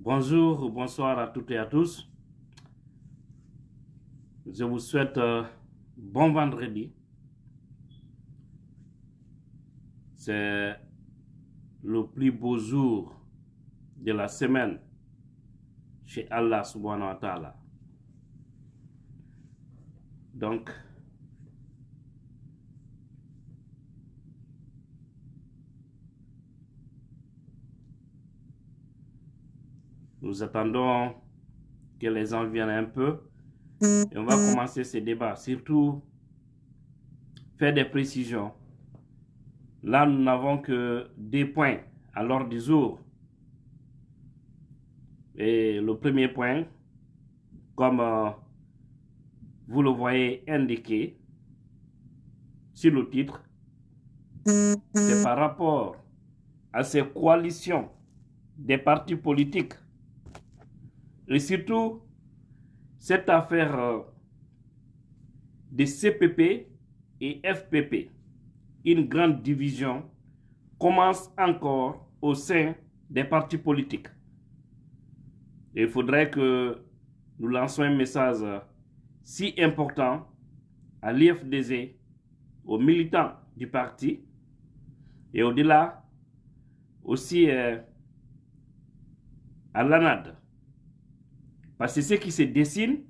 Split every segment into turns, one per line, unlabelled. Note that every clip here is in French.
Bonjour, bonsoir à toutes et à tous. Je vous souhaite bon vendredi. C'est le plus beau jour de la semaine chez Allah subhanahu wa ta'ala. Donc, nous attendons que les gens viennent un peu et on va commencer ce débat. Surtout, faire des précisions. Là, nous n'avons que des points à l'ordre du jour. Et le premier point, comme vous le voyez indiqué sur le titre, c'est par rapport à ces coalitions des partis politiques et surtout cette affaire de CPP et FPP. Une grande division commence encore au sein des partis politiques. Et il faudrait que nous lancions un message si important à l'IFDZ, aux militants du parti et au-delà aussi à l'ANAD. Parce que ce qui se dessine,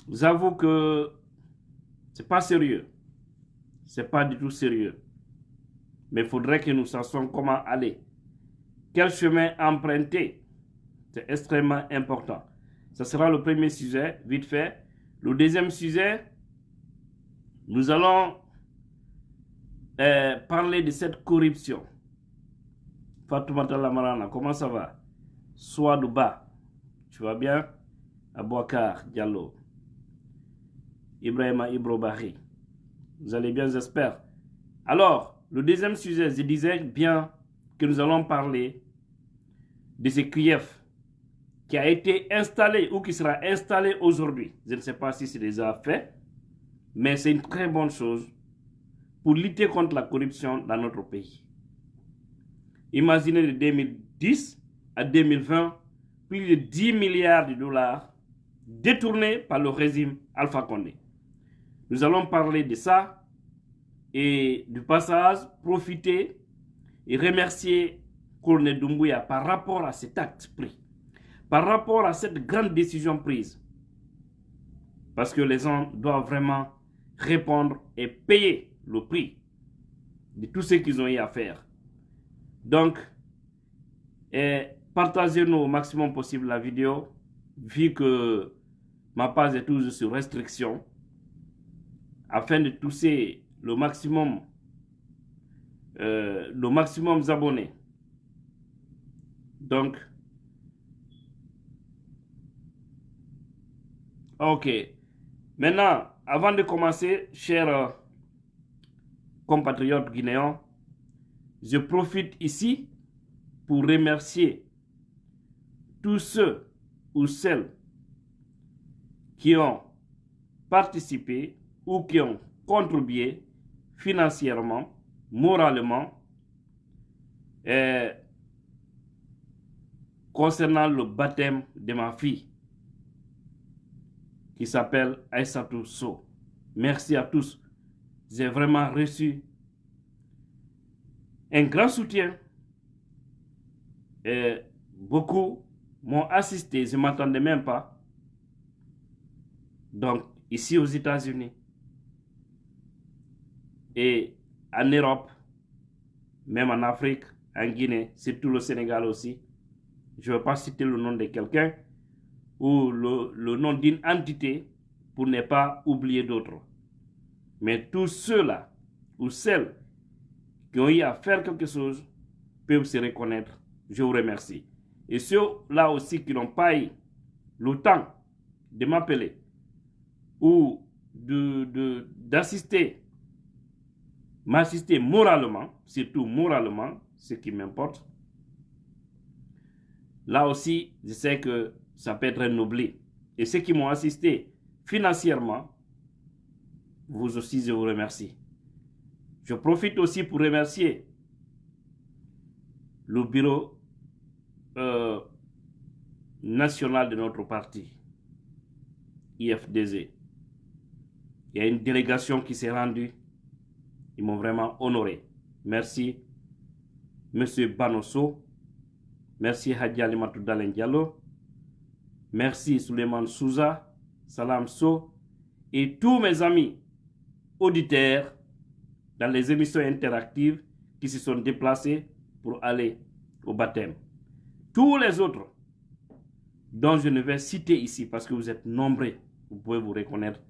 j'avoue que c'est pas sérieux. C'est pas du tout sérieux. Mais il faudrait que nous sachions comment aller. Quel chemin emprunter? C'est extrêmement important. Ce sera le premier sujet, vite fait. Le deuxième sujet, nous allons parler de cette corruption. Fatoumata Lamarana, comment ça va? Swadouba, tu vas bien? Abouakar Diallo, Ibrahima Ibrobari, vous allez bien, j'espère. Alors, le deuxième sujet, je disais bien que nous allons parler de ce Kiev qui a été installé ou qui sera installé aujourd'hui. Je ne sais pas si c'est déjà fait, mais c'est une très bonne chose pour lutter contre la corruption dans notre pays. Imaginez de 2010 à 2020, plus de 10 milliards de dollars détournés par le régime Alpha Condé. Nous allons parler de ça et du passage, profiter et remercier Colonel Doumbouya par rapport à cet acte pris, par rapport à cette grande décision prise. Parce que les gens doivent vraiment répondre et payer le prix de tout ce qu'ils ont eu à faire. Donc, partagez-nous au maximum possible la vidéo, vu que ma page est toujours sur restriction, afin de toucher le maximum d'abonnés. Donc, ok. Maintenant, avant de commencer, chers compatriotes guinéens, je profite ici pour remercier tous ceux ou celles qui ont participé ou qui ont contribué financièrement, moralement, concernant le baptême de ma fille qui s'appelle Aïssatou So. Merci à tous. J'ai vraiment reçu un grand soutien et beaucoup m'ont assisté, je ne m'attendais même pas. Donc, ici aux États-Unis et en Europe, même en Afrique, en Guinée, surtout le Sénégal aussi. Je ne vais pas citer le nom de quelqu'un ou le nom d'une entité pour ne pas oublier d'autres. Mais tous ceux-là ou celles qui ont eu à faire quelque chose peuvent se reconnaître. Je vous remercie. Et ceux-là aussi qui n'ont pas eu le temps de m'appeler ou m'assister moralement, surtout moralement, ce qui m'importe. Là aussi, je sais que ça peut être un oubli. Et ceux qui m'ont assisté financièrement, vous aussi, je vous remercie. Je profite aussi pour remercier le bureau national de notre parti, IFDZ. Il y a une délégation qui s'est rendue. Ils m'ont vraiment honoré. Merci, Monsieur Banosso. Merci, Hadji Alimatou Dalen Diallo. Merci, Suleiman Souza, Salam So, et tous mes amis auditeurs dans les émissions interactives qui se sont déplacés pour aller au baptême. Tous les autres, dont je ne vais citer ici parce que vous êtes nombreux, vous pouvez vous reconnaître.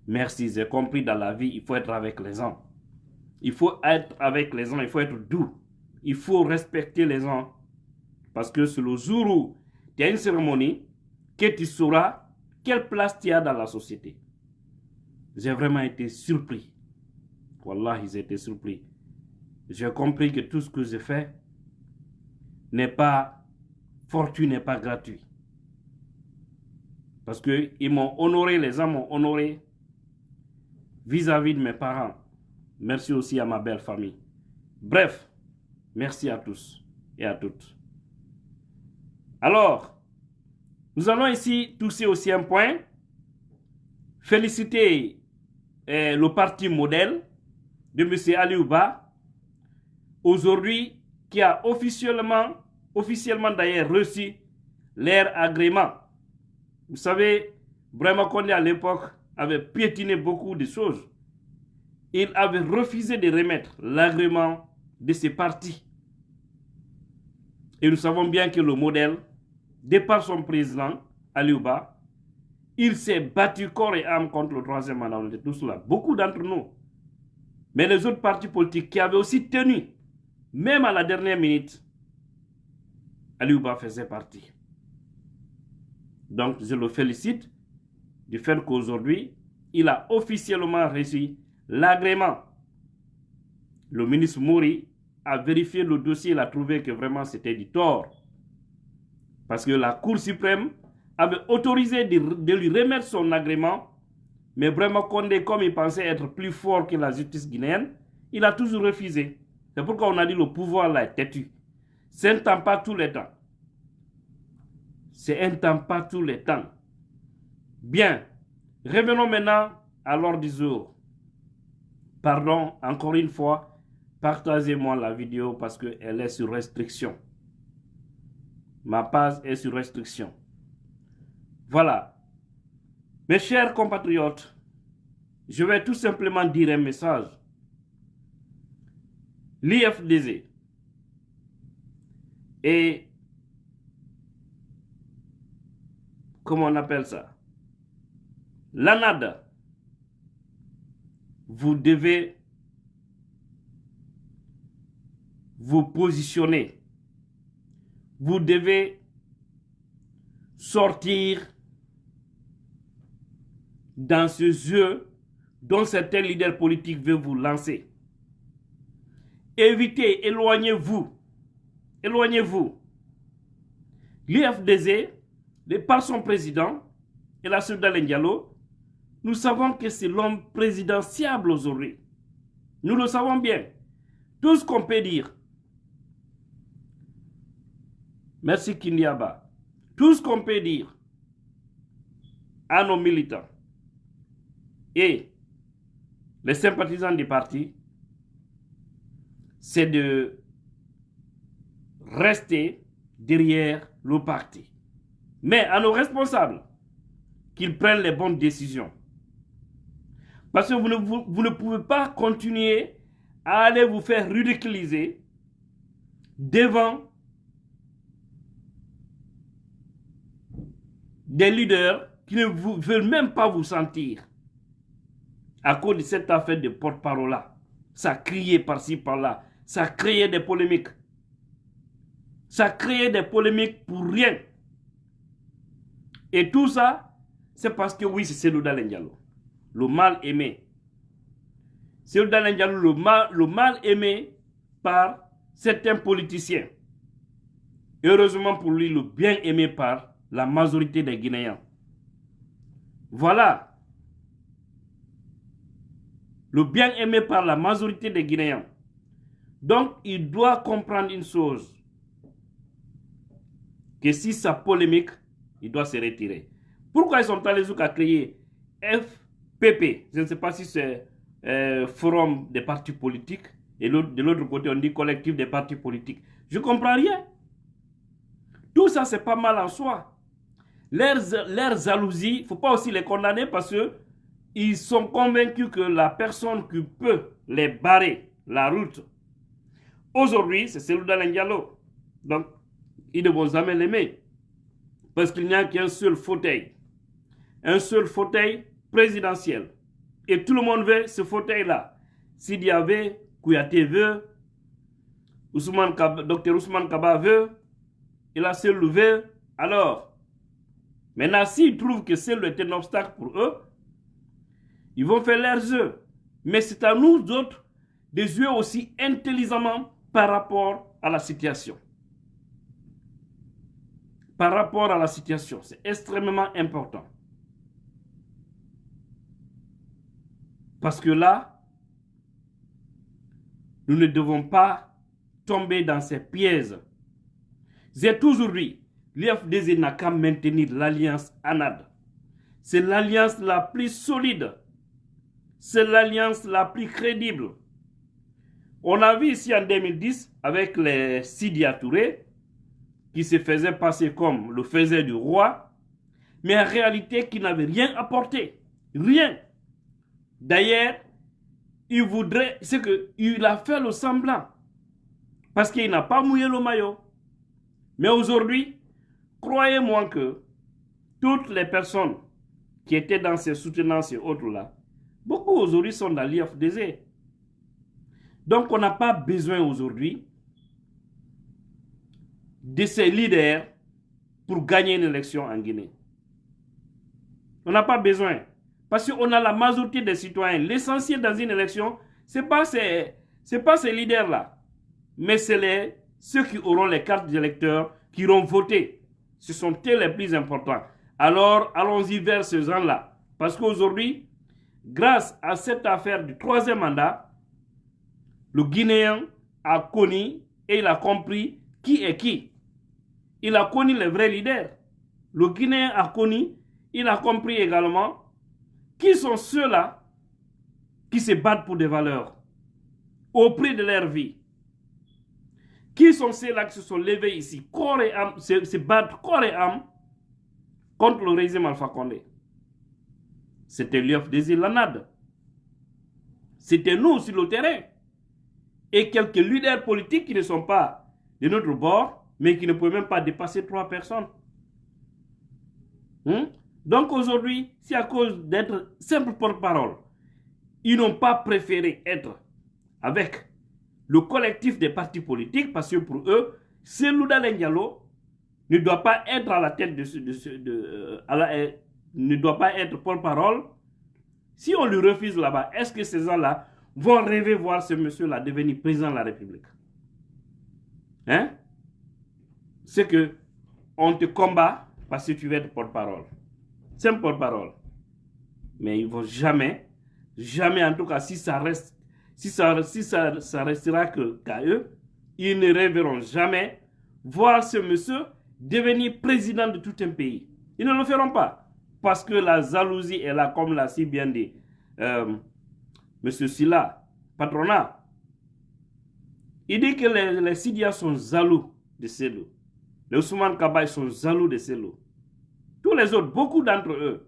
Merci, j'ai compris dans la vie, il faut être avec les gens. Il faut être avec les gens, il faut être doux. Il faut respecter les gens. Parce que c'est le jour où il y a une cérémonie que tu sauras quelle place tu as dans la société. J'ai vraiment été surpris. Wallah, j'ai été surpris. J'ai compris que tout ce que j'ai fait n'est pas fortuit, n'est pas gratuit. Parce qu'ils m'ont honoré, les gens m'ont honoré vis-à-vis de mes parents. Merci aussi à ma belle famille. Bref, merci à tous et à toutes. Alors, nous allons ici toucher aussi un point. Féliciter le parti modèle de M. Aliouba, aujourd'hui, qui a officiellement d'ailleurs reçu leur agrément. Vous savez, Brahma Condé à l'époque avait piétiné beaucoup de choses. Il avait refusé de remettre l'agrément de ces partis. Et nous savons bien que le modèle, de par son président, Aliouba, il s'est battu corps et âme contre le troisième mandat. On était tous là, beaucoup d'entre nous. Mais les autres partis politiques qui avaient aussi tenu, même à la dernière minute, Aliouba faisait partie. Donc, je le félicite du fait qu'aujourd'hui, il a officiellement reçu l'agrément. Le ministre Mouri a vérifié le dossier, il a trouvé que vraiment c'était du tort. Parce que la Cour suprême avait autorisé de lui remettre son agrément, mais vraiment Condé, comme il pensait être plus fort que la justice guinéenne, il a toujours refusé. C'est pourquoi on a dit le pouvoir là est têtu. C'est un temps pas tous les temps. C'est un temps pas tous les temps. Bien, revenons maintenant à l'ordre du jour. Pardon, encore une fois, partagez-moi la vidéo parce qu'elle est sur restriction. Ma page est sur restriction. Voilà. Mes chers compatriotes, je vais tout simplement dire un message. L'IFDZ et comment on appelle ça? L'ANAD. Vous devez vous positionner. Vous devez sortir dans ce jeu dont certains leaders politiques veulent vous lancer. Évitez, éloignez-vous. Éloignez-vous. L'IFDZ, par son président, et la Souda Diallo, nous savons que c'est l'homme présidentiable aujourd'hui. Nous le savons bien. Tout ce qu'on peut dire. Merci Kindiaba. Tout ce qu'on peut dire à nos militants et les sympathisants du parti, c'est de rester derrière le parti. Mais à nos responsables, qu'ils prennent les bonnes décisions. Parce que vous ne pouvez pas continuer à aller vous faire ridiculiser devant des leaders qui ne veulent même pas vous sentir. À cause de cette affaire de porte-parole là, ça criait par-ci par-là, ça créait des polémiques. Ça créait des polémiques pour rien. Et tout ça, c'est parce que oui, c'est Cellou Dalein Diallo, le mal aimé. Cellou Dalein Diallo, le mal aimé par certains politiciens. Heureusement pour lui, le bien aimé par la majorité des Guinéens. Voilà. Le bien aimé par la majorité des Guinéens. Donc, il doit comprendre une chose. que si ça polémique, il doit se retirer. Pourquoi ils sont allés jusqu'à créer FPP? Je ne sais pas si c'est Forum des partis politiques, et de l'autre côté, on dit collectif des partis politiques. Je ne comprends rien. Tout ça, c'est pas mal en soi. Leurs jalousies, il ne faut pas aussi les condamner parce qu'ils sont convaincus que la personne qui peut les barrer la route, aujourd'hui, c'est Cellou Dalein Diallo. Donc, ils ne vont jamais l'aimer. Parce qu'il n'y a qu'un seul fauteuil. Un seul fauteuil présidentiel. Et tout le monde veut ce fauteuil-là. S'il y avait, Kouyaté veut, Dr Ousmane Kaba veut, et la Cellou veut, alors, maintenant, s'ils trouvent que Cellou est un obstacle pour eux, ils vont faire leurs jeux. Mais c'est à nous autres de jouer aussi intelligemment par rapport à la situation. Par rapport à la situation, c'est extrêmement important. Parce que là, nous ne devons pas tomber dans ces pièges. J'ai toujours dit, l'UFDG n'a qu'à maintenir l'alliance ANAD. C'est l'alliance la plus solide. C'est l'alliance la plus crédible. On a vu ici en 2010, avec les Sidya Touré, qui se faisait passer comme le faisait du roi, mais en réalité qui n'avait rien apporté. Rien. D'ailleurs, il voudrait, c'est qu'il a fait le semblant, parce qu'il n'a pas mouillé le maillot. Mais aujourd'hui, croyez-moi que toutes les personnes qui étaient dans ces soutenances et autres-là, beaucoup aujourd'hui sont dans l'IFDG. Donc on n'a pas besoin aujourd'hui de ces leaders pour gagner une élection en Guinée. On n'a pas besoin. Parce qu'on a la majorité des citoyens. L'essentiel dans une élection, ce n'est pas ces leaders-là. Mais c'est ceux qui auront les cartes d'électeurs qui iront voter. Ce sont eux les plus importants. Alors, allons-y vers ces gens-là. Parce qu'aujourd'hui, grâce à cette affaire du troisième mandat, le Guinéen a connu et il a compris qui est qui. Il a connu les vrais leaders. Le Guinéen a connu, il a compris également qui sont ceux-là qui se battent pour des valeurs au prix de leur vie. Qui sont ceux-là qui se sont levés ici, corps et âme, se battent corps et âme contre le régime Alpha Condé. C'était l'UFDG, l'ANAD. C'était nous sur le terrain. Et quelques leaders politiques qui ne sont pas de notre bord, mais qui ne peuvent même pas dépasser 3 personnes. Donc aujourd'hui, si à cause d'être simple porte-parole, ils n'ont pas préféré être avec le collectif des partis politiques, parce que pour eux, Cellou Dalein Diallo ne doit pas être à la tête ne doit pas être porte-parole. Si on lui refuse là-bas, est-ce que ces gens-là vont rêver voir ce monsieur-là devenir président de la République? Hein? C'est que on te combat parce que tu veux être porte-parole. C'est un porte-parole. Mais ils ne vont jamais, jamais en tout cas, si ça reste, ça restera qu'à eux, ils ne rêveront jamais voir ce monsieur devenir président de tout un pays. Ils ne le feront pas. Parce que la jalousie est là, comme l'a si bien dit monsieur Silla, patronat. Il dit que les Sidya sont jaloux de Cellou. Les Ousmane Kaba sont jaloux de Cellou. Tous les autres, beaucoup d'entre eux.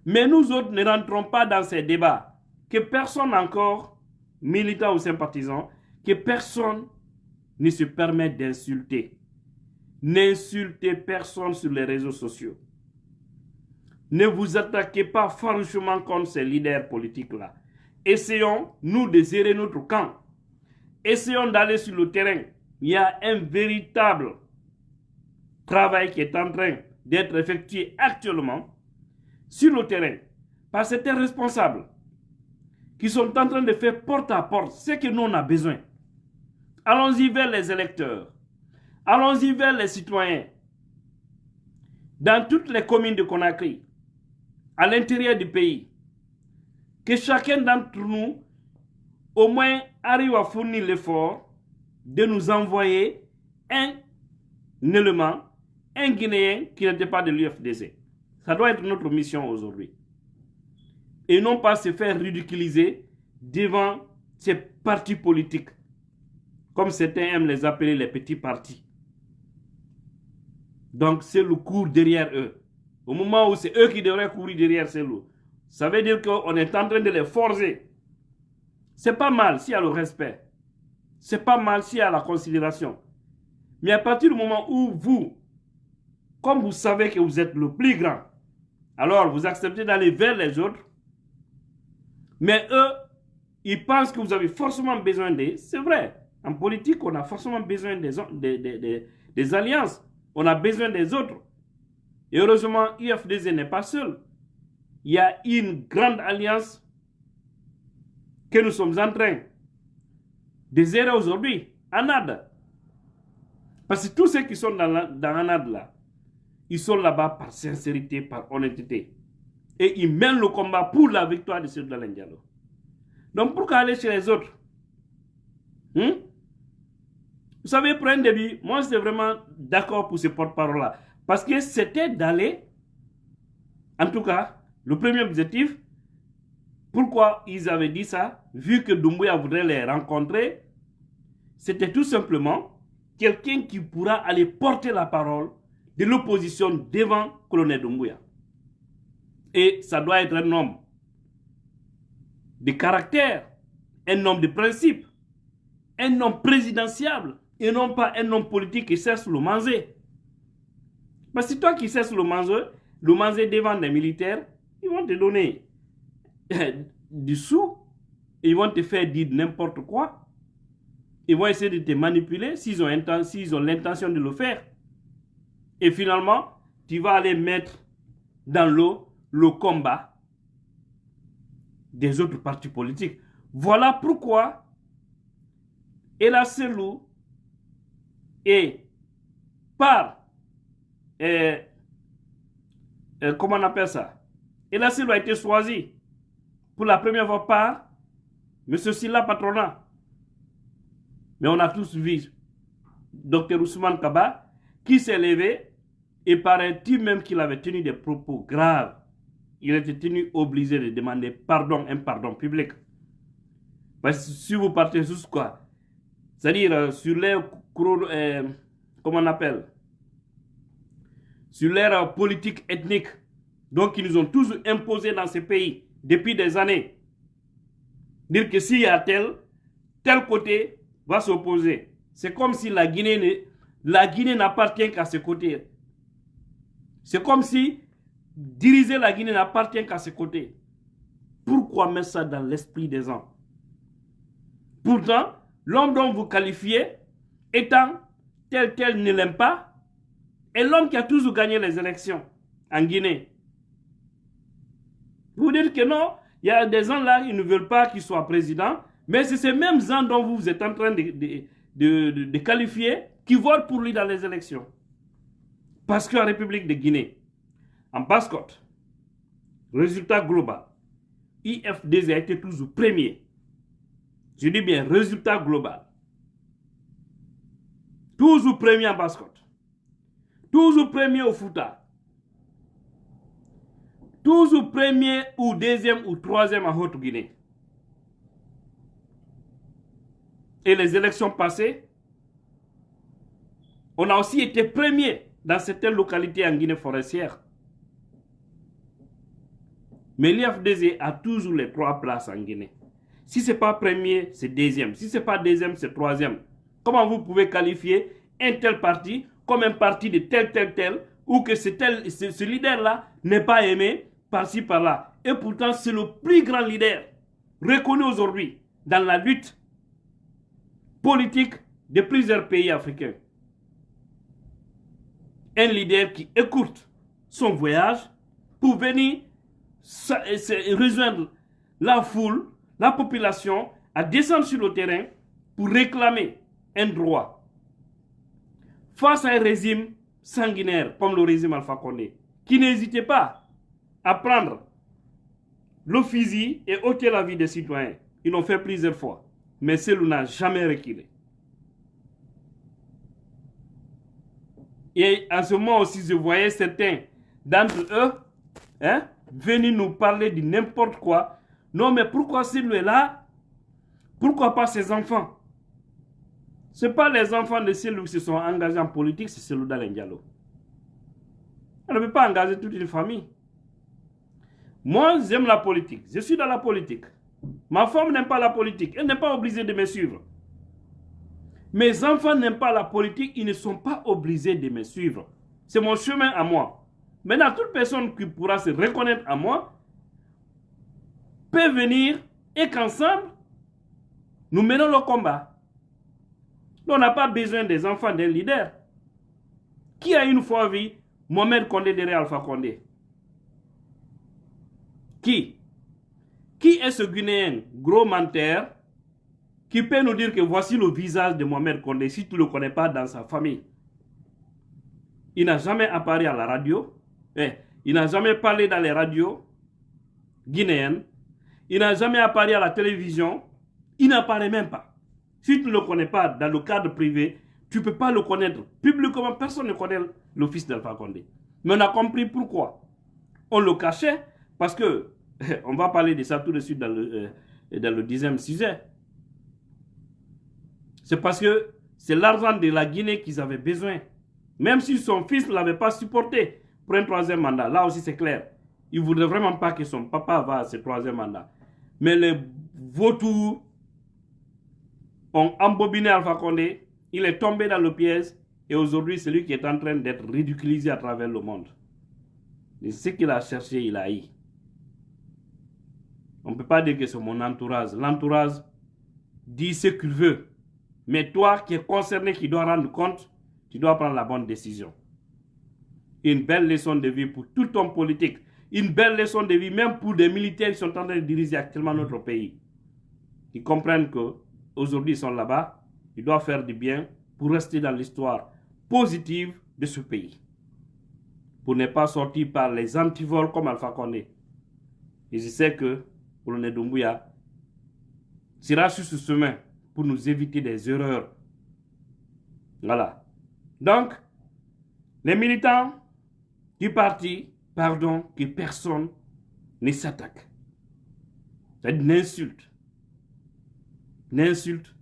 Mais nous autres ne rentrons pas dans ces débats. Que personne encore, militant ou sympathisant, que personne ne se permet d'insulter. N'insultez personne sur les réseaux sociaux. Ne vous attaquez pas farouchement contre ces leaders politiques-là. Essayons, nous, de gérer notre camp. Essayons d'aller sur le terrain. Il y a un véritable travail qui est en train d'être effectué actuellement sur le terrain par certains responsables qui sont en train de faire porte à porte ce que nous on a besoin. Allons-y vers les électeurs. Allons-y vers les citoyens. Dans toutes les communes de Conakry, à l'intérieur du pays, que chacun d'entre nous, au moins, arrive à fournir l'effort de nous envoyer un élément un Guinéen qui n'était pas de l'UFDC. Ça doit être notre mission aujourd'hui. Et non pas se faire ridiculiser devant ces partis politiques, comme certains aiment les appeler les petits partis. Donc c'est le cours derrière eux. Au moment où c'est eux qui devraient courir derrière ces loups, ça veut dire qu'on est en train de les forcer. C'est pas mal s'il y a le respect. C'est pas mal s'il y a la considération. Mais à partir du moment où vous, comme vous savez que vous êtes le plus grand, alors vous acceptez d'aller vers les autres, mais eux, ils pensent que vous avez forcément besoin d'eux. C'est vrai, en politique, on a forcément besoin des alliances. On a besoin des autres. Et heureusement, UFDC n'est pas seul. Il y a une grande alliance que nous sommes en train de gérer aujourd'hui, ANAD. Parce que tous ceux qui sont dans ANAD là, ils sont là-bas par sincérité, par honnêteté. Et ils mènent le combat pour la victoire de Cellou Dalein Diallo. Donc pourquoi aller chez les autres? Vous savez, pour un début, moi j'étais vraiment d'accord pour ce porte-parole-là. Parce que c'était d'aller, en tout cas, le premier objectif. Pourquoi ils avaient dit ça? Vu que Doumbouya voudrait les rencontrer, c'était tout simplement quelqu'un qui pourra aller porter la parole de l'opposition devant colonel Doumbouya. Et ça doit être un homme de caractère, un homme de principe, un homme présidentiable, et non pas un homme politique qui cherche le manger. Parce que toi qui cherches le manger devant des militaires, ils vont te donner du sou, ils vont te faire dire n'importe quoi, ils vont essayer de te manipuler s'ils ont l'intention de le faire. Et finalement, tu vas aller mettre dans l'eau le combat des autres partis politiques. Voilà pourquoi Ella Selou est comment on appelle ça? Ella Selou a été choisi pour la première fois par M. Silla Patronat. Mais on a tous vu Dr Ousmane Kaba qui s'est levé et paraît-il même qu'il avait tenu des propos graves. Il était tenu obligé de demander pardon, un pardon public. Parce que si vous partez sur quoi? C'est-à-dire sur l'air, comment on appelle? Sur l'ère politique ethnique. Donc ils nous ont tous imposé dans ces pays depuis des années. Dire que s'il y a tel côté va s'opposer. C'est comme si la Guinée n'appartient qu'à ce côté. C'est comme si diriger la Guinée n'appartient qu'à ce côté. Pourquoi mettre ça dans l'esprit des gens? Pourtant, l'homme dont vous qualifiez étant tel ne l'aime pas, est l'homme qui a toujours gagné les élections en Guinée. Vous dites que non, il y a des gens là, ils ne veulent pas qu'il soit président, mais c'est ces mêmes gens dont vous êtes en train de qualifier qui votent pour lui dans les élections. Parce qu'en République de Guinée, en Basse-Côte, résultat global, IFDC a été toujours premier. Je dis bien résultat global. Toujours premier en Basse-Côte. Toujours premier au Fouta. Toujours premier ou deuxième ou troisième en Haute-Guinée. Et les élections passées, on a aussi été premier dans certaines localités en Guinée forestière. Mais l'IFDC a toujours les 3 places en Guinée. Si ce n'est pas premier, c'est deuxième. Si ce n'est pas deuxième, c'est troisième. Comment vous pouvez qualifier un tel parti comme un parti de tel, ou que ce leader-là n'est pas aimé par-ci, par-là. Et pourtant, c'est le plus grand leader reconnu aujourd'hui dans la lutte politique de plusieurs pays africains. Un leader qui écoute son voyage pour venir rejoindre la foule, la population, à descendre sur le terrain pour réclamer un droit. Face à un régime sanguinaire comme le régime Alpha Condé, qui n'hésitait pas à prendre le fusil et ôter la vie des citoyens. Ils l'ont fait plusieurs fois. Mais Selou n'a jamais reculé. Et en ce moment aussi, je voyais certains d'entre eux venir nous parler de n'importe quoi. Non, mais pourquoi celui-là? Pourquoi pas ses enfants? Ce n'est pas les enfants de ceux qui se sont engagés en politique, c'est celui d'Alain Diallo. On ne peut pas engager toute une famille. Moi, j'aime la politique. Je suis dans la politique. Ma femme n'aime pas la politique. Elle n'est pas obligée de me suivre. Mes enfants n'aiment pas la politique. Ils ne sont pas obligés de me suivre. C'est mon chemin à moi. Maintenant, toute personne qui pourra se reconnaître à moi peut venir et qu'ensemble, nous menons le combat. On n'a pas besoin des enfants d'un leader. Qui a une fois vu Mohamed Condé derrière Alpha Condé? Qui? Qui est ce Guinéen gros menteur qui peut nous dire que voici le visage de Mohamed Condé si tu ne le connais pas dans sa famille? Il n'a jamais apparu à la radio. Il n'a jamais parlé dans les radios guinéennes. Il n'a jamais apparu à la télévision. Il n'apparaît même pas. Si tu ne le connais pas dans le cadre privé, tu ne peux pas le connaître. Publiquement, personne ne connaît le fils d'Alpha Condé. Mais on a compris pourquoi. On le cachait parce que, on va parler de ça tout de suite dans le 10e sujet. C'est parce que c'est l'argent de la Guinée qu'ils avaient besoin. Même si son fils ne l'avait pas supporté pour un 3e mandat. Là aussi c'est clair. Il ne voudrait vraiment pas que son papa va à ce 3e mandat. Mais les vautours ont embobiné Alpha Condé. Il est tombé dans le piège. Et aujourd'hui, c'est lui qui est en train d'être ridiculisé à travers le monde. Et ce qu'il a cherché, il a eu. On ne peut pas dire que c'est mon entourage. L'entourage dit ce qu'il veut. Mais toi qui es concerné, qui dois rendre compte, tu dois prendre la bonne décision. Une belle leçon de vie pour tout homme politique. Une belle leçon de vie même pour des militaires qui sont en train de diriger actuellement notre pays. Ils comprennent qu'aujourd'hui ils sont là-bas. Ils doivent faire du bien pour rester dans l'histoire positive de ce pays. Pour ne pas sortir par les antivols comme Alpha Condé. Et je sais que Colonel Doumbouya sera sur ce chemin pour nous éviter des erreurs. Voilà. Donc, les militants du parti, pardon, que personne ne s'attaque. C'est une insulte. Une insulte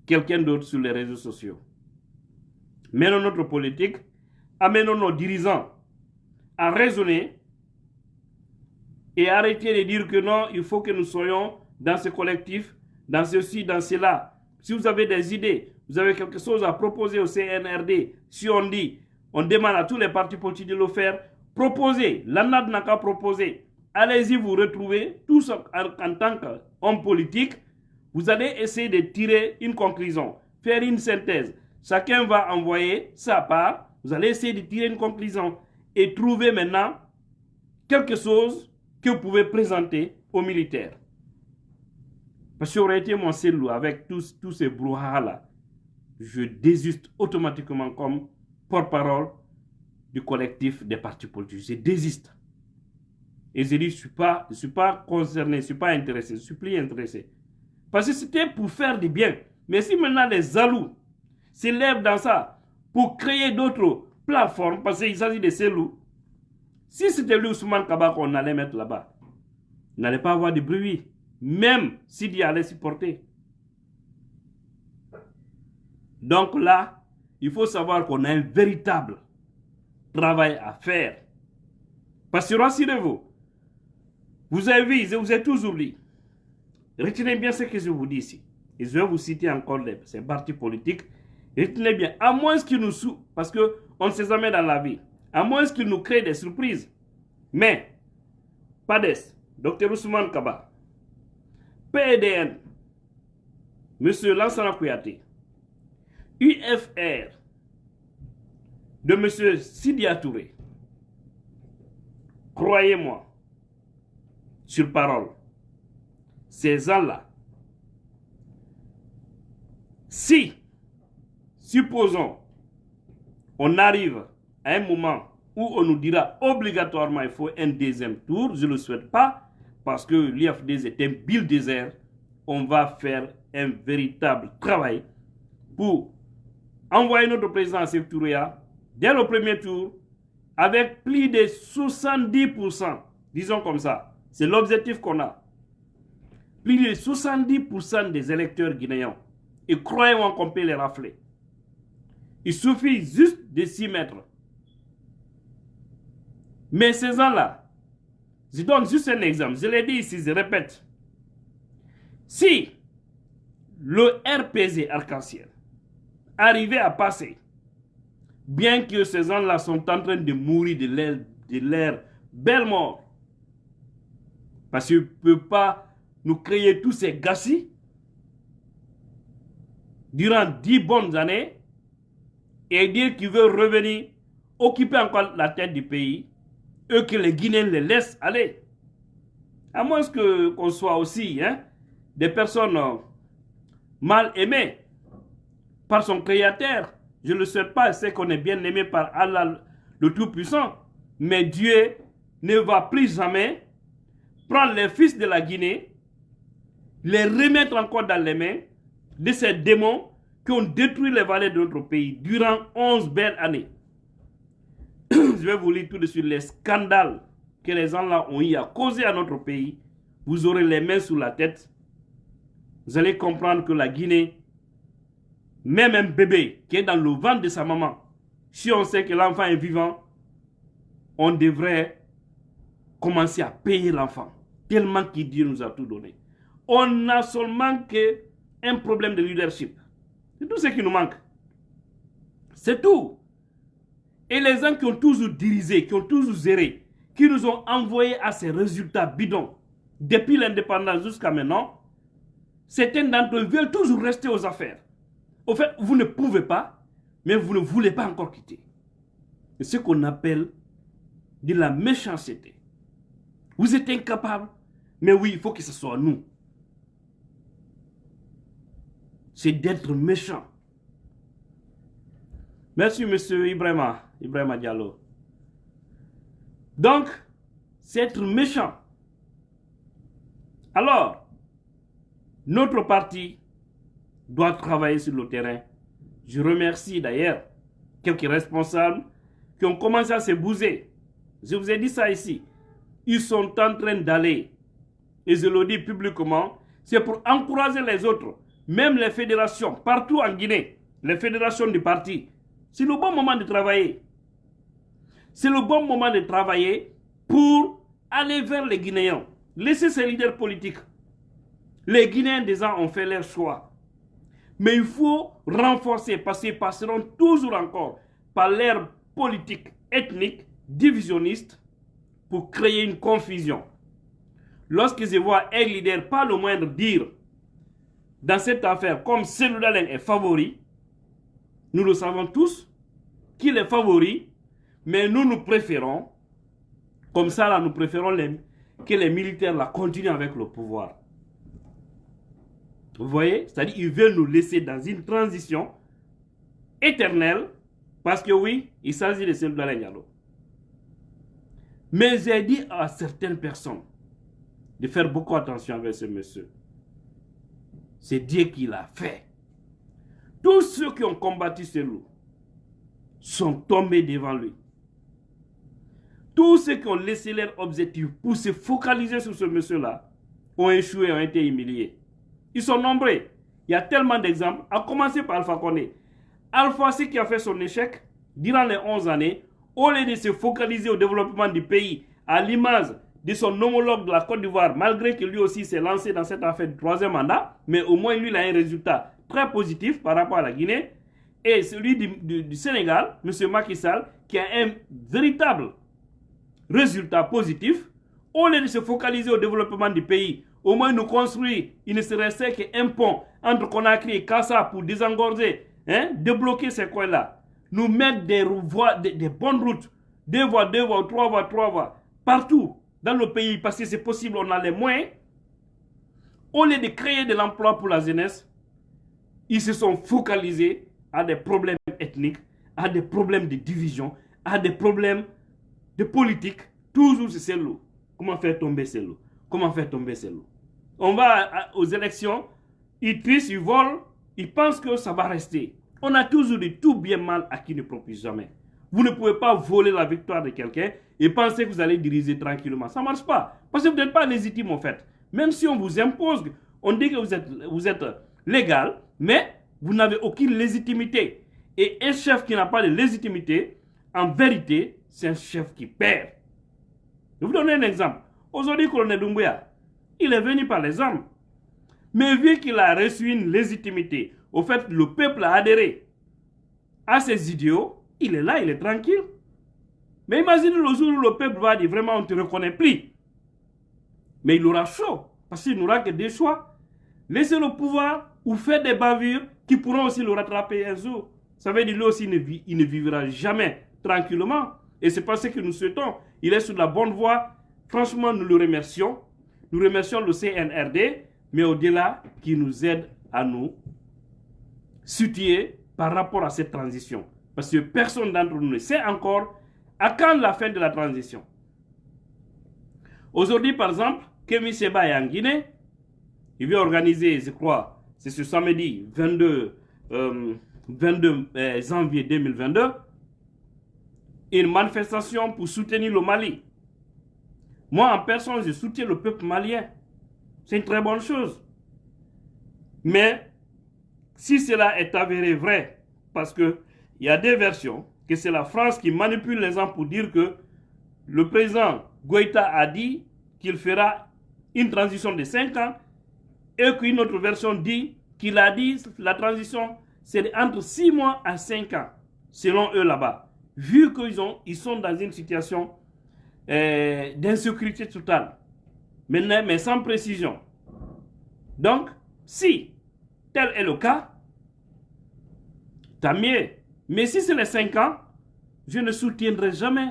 quelqu'un d'autre sur les réseaux sociaux. Menons notre politique, amenons nos dirigeants à raisonner et arrêter de dire que non, il faut que nous soyons dans ce collectif, dans ceci, dans cela. Si vous avez des idées, vous avez quelque chose à proposer au CNRD, si on dit, on demande à tous les partis politiques de le faire, proposez. L'ANAD n'a qu'à proposer. Allez-y vous retrouver, tous en tant qu'homme politique, vous allez essayer de tirer une conclusion, faire une synthèse. Chacun va envoyer sa part, vous allez essayer de tirer une conclusion et trouver maintenant quelque chose que vous pouvez présenter aux militaires. Parce que j'aurais été mon cellule avec tous ces brouhahas-là, je désiste automatiquement comme porte-parole du collectif des partis politiques. Je désiste. Et je dis, je ne suis pas concerné, je ne suis pas intéressé, je ne suis plus intéressé. Parce que c'était pour faire du bien. Mais si maintenant les Zalous s'élèvent dans ça pour créer d'autres plateformes, parce qu'il s'agit de cellules, si c'était lui Ousmane Kaba qu'on allait mettre là-bas, il n'allait pas avoir de bruit. Même s'il y allait supporter. Donc là, il faut savoir qu'on a un véritable travail à faire. Parce que rassurez-vous, vous avez vu, je vous ai toujours dit, retenez bien ce que je vous dis ici. Et je vais vous citer encore ces partis politiques. Retenez bien, à moins qu'ils nous souffrent, parce qu'on ne sait jamais dans la vie, à moins qu'ils nous créent des surprises. Mais, PADES, Dr Ousmane Kaba, PDN, M. Lansana Kouyaté, UFR, de M. Sidia Touré, croyez-moi, sur parole, ces gens-là, si, supposons, on arrive à un moment où on nous dira obligatoirement il faut un deuxième tour, je ne le souhaite pas, parce que l'IFDZ est un bulldozer, on va faire un véritable travail pour envoyer notre président à Sékou Touré dès le premier tour, avec plus de 70%, disons comme ça, c'est l'objectif qu'on a. Plus de 70% des électeurs guinéens, et croyez-moi qu'on peut les rafler. Il suffit juste de s'y mettre. Mais ces gens-là, je donne juste un exemple, je l'ai dit ici, je répète. Si le RPZ arc-en-ciel arrivait à passer, bien que ces gens-là sont en train de mourir de leur belle mort, parce qu'ils ne peuvent pas nous créer tous ces gâchis durant 10 bonnes années et dire qu'ils veulent revenir occuper encore la tête du pays et que les Guinéens les laissent aller. À moins qu'on soit aussi des personnes mal aimées par son créateur. Je ne le souhaite pas, c'est qu'on est bien aimé par Allah le Tout-Puissant. Mais Dieu ne va plus jamais prendre les fils de la Guinée, les remettre encore dans les mains de ces démons qui ont détruit les vallées de notre pays durant 11 belles années. Je vais vous lire tout de suite les scandales que les gens-là ont eu à causer à notre pays. Vous aurez les mains sous la tête. Vous allez comprendre que la Guinée, même un bébé qui est dans le ventre de sa maman, si on sait que l'enfant est vivant, on devrait commencer à payer l'enfant. Tellement que Dieu nous a tout donné. On a seulement qu'un problème de leadership. C'est tout ce qui nous manque. C'est tout. Et les gens qui ont toujours dirigé, qui ont toujours géré, qui nous ont envoyés à ces résultats bidons, depuis l'indépendance jusqu'à maintenant, certains d'entre eux veulent toujours rester aux affaires. Au fait, vous ne pouvez pas, mais vous ne voulez pas encore quitter. C'est ce qu'on appelle de la méchanceté. Vous êtes incapable, mais oui, il faut que ce soit nous. C'est d'être méchant. Merci, monsieur Ibrahima Diallo. Donc, c'est être méchant. Alors, notre parti doit travailler sur le terrain. Je remercie d'ailleurs quelques responsables qui ont commencé à se bouger. Je vous ai dit ça ici. Ils sont en train d'aller, et je le dis publiquement, c'est pour encourager les autres, même les fédérations, partout en Guinée, les fédérations du parti. C'est le bon moment de travailler. C'est le bon moment de travailler pour aller vers les Guinéens. Laissez ces leaders politiques. Les Guinéens déjà ont fait leur choix. Mais il faut renforcer parce qu'ils passeront toujours encore par leur politique ethnique, divisionniste, pour créer une confusion. Lorsque je vois un leader, pas le moindre, dire dans cette affaire, comme Cellou Dalein est favori, nous le savons tous, qu'il est favori, mais nous préférons, comme ça là, nous préférons que les militaires là continuent avec le pouvoir. Vous voyez? C'est-à-dire qu'ils veulent nous laisser dans une transition éternelle, parce que oui, il s'agit de Cellou Dalein Diallo. Mais j'ai dit à certaines personnes de faire beaucoup attention avec ce monsieur. C'est Dieu qui l'a fait. Tous ceux qui ont combattu Cellou sont tombés devant lui. Tous ceux qui ont laissé leur objectif pour se focaliser sur ce monsieur-là ont échoué, ont été humiliés. Ils sont nombreux. Il y a tellement d'exemples, à commencer par Alpha Condé. Alpha, ce qui a fait son échec durant les 11 années, au lieu de se focaliser au développement du pays, à l'image de son homologue de la Côte d'Ivoire, malgré que lui aussi s'est lancé dans cette affaire du 3e mandat, mais au moins lui, il a un résultat très positif par rapport à la Guinée, et celui du Sénégal, M. Macky Sall, qui a un véritable résultat positif, au lieu de se focaliser au développement du pays, au moins nous construire, il ne serait qu'un pont entre Conakry et Kassa pour désengorger, débloquer ces coins-là. Nous mettre des voies, des bonnes routes, 2 voies, 3 voies, partout dans le pays, parce que c'est possible, on a les moyens. Au lieu de créer de l'emploi pour la jeunesse, ils se sont focalisés à des problèmes ethniques, à des problèmes de division, à des problèmes de politique. Toujours c'est Cellou. Comment faire tomber Cellou? Comment faire tomber Cellou? On va aux élections, ils trichent, ils volent, ils pensent que ça va rester. On a toujours dit tout bien mal à qui ne propose jamais. Vous ne pouvez pas voler la victoire de quelqu'un et penser que vous allez diriger tranquillement. Ça ne marche pas. Parce que vous n'êtes pas légitime en fait. Même si on vous impose, on dit que vous êtes légal, mais vous n'avez aucune légitimité. Et un chef qui n'a pas de légitimité, en vérité, c'est un chef qui perd. Je vais vous donner un exemple. Aujourd'hui, colonel Doumbouya, il est venu par les armes. Mais vu qu'il a reçu une légitimité, au fait, le peuple a adhéré à ces idiots, il est là, il est tranquille. Mais imaginez le jour où le peuple va dire vraiment on ne te reconnaît plus. Mais il aura chaud, parce qu'il n'aura que des choix. Laissez le pouvoir ou faire des bavures qui pourront aussi le rattraper un jour. Ça veut dire lui aussi, il ne vivra jamais tranquillement. Et c'est pas ce que nous souhaitons. Il est sur la bonne voie. Franchement, nous le remercions. Nous remercions le CNRD, mais au-delà, qui nous aide à nous situer par rapport à cette transition. Parce que personne d'entre nous ne sait encore à quand la fin de la transition. Aujourd'hui, par exemple, Kémi Séba est en Guinée. Il vient organiser, je crois, c'est ce samedi 22 janvier 2022, une manifestation pour soutenir le Mali. Moi, en personne, je soutiens le peuple malien. C'est une très bonne chose. Mais, si cela est avéré vrai, parce qu'il y a des versions, que c'est la France qui manipule les gens pour dire que le président Goïta a dit qu'il fera une transition de 5 ans, et qu'une autre version dit qu'il a dit la transition, c'est entre 6 mois à 5 ans, selon eux là-bas. Vu qu'ils sont dans une situation d'insécurité totale, mais sans précision. Donc, si tel est le cas, tant mieux. Mais si c'est les 5 ans, je ne soutiendrai jamais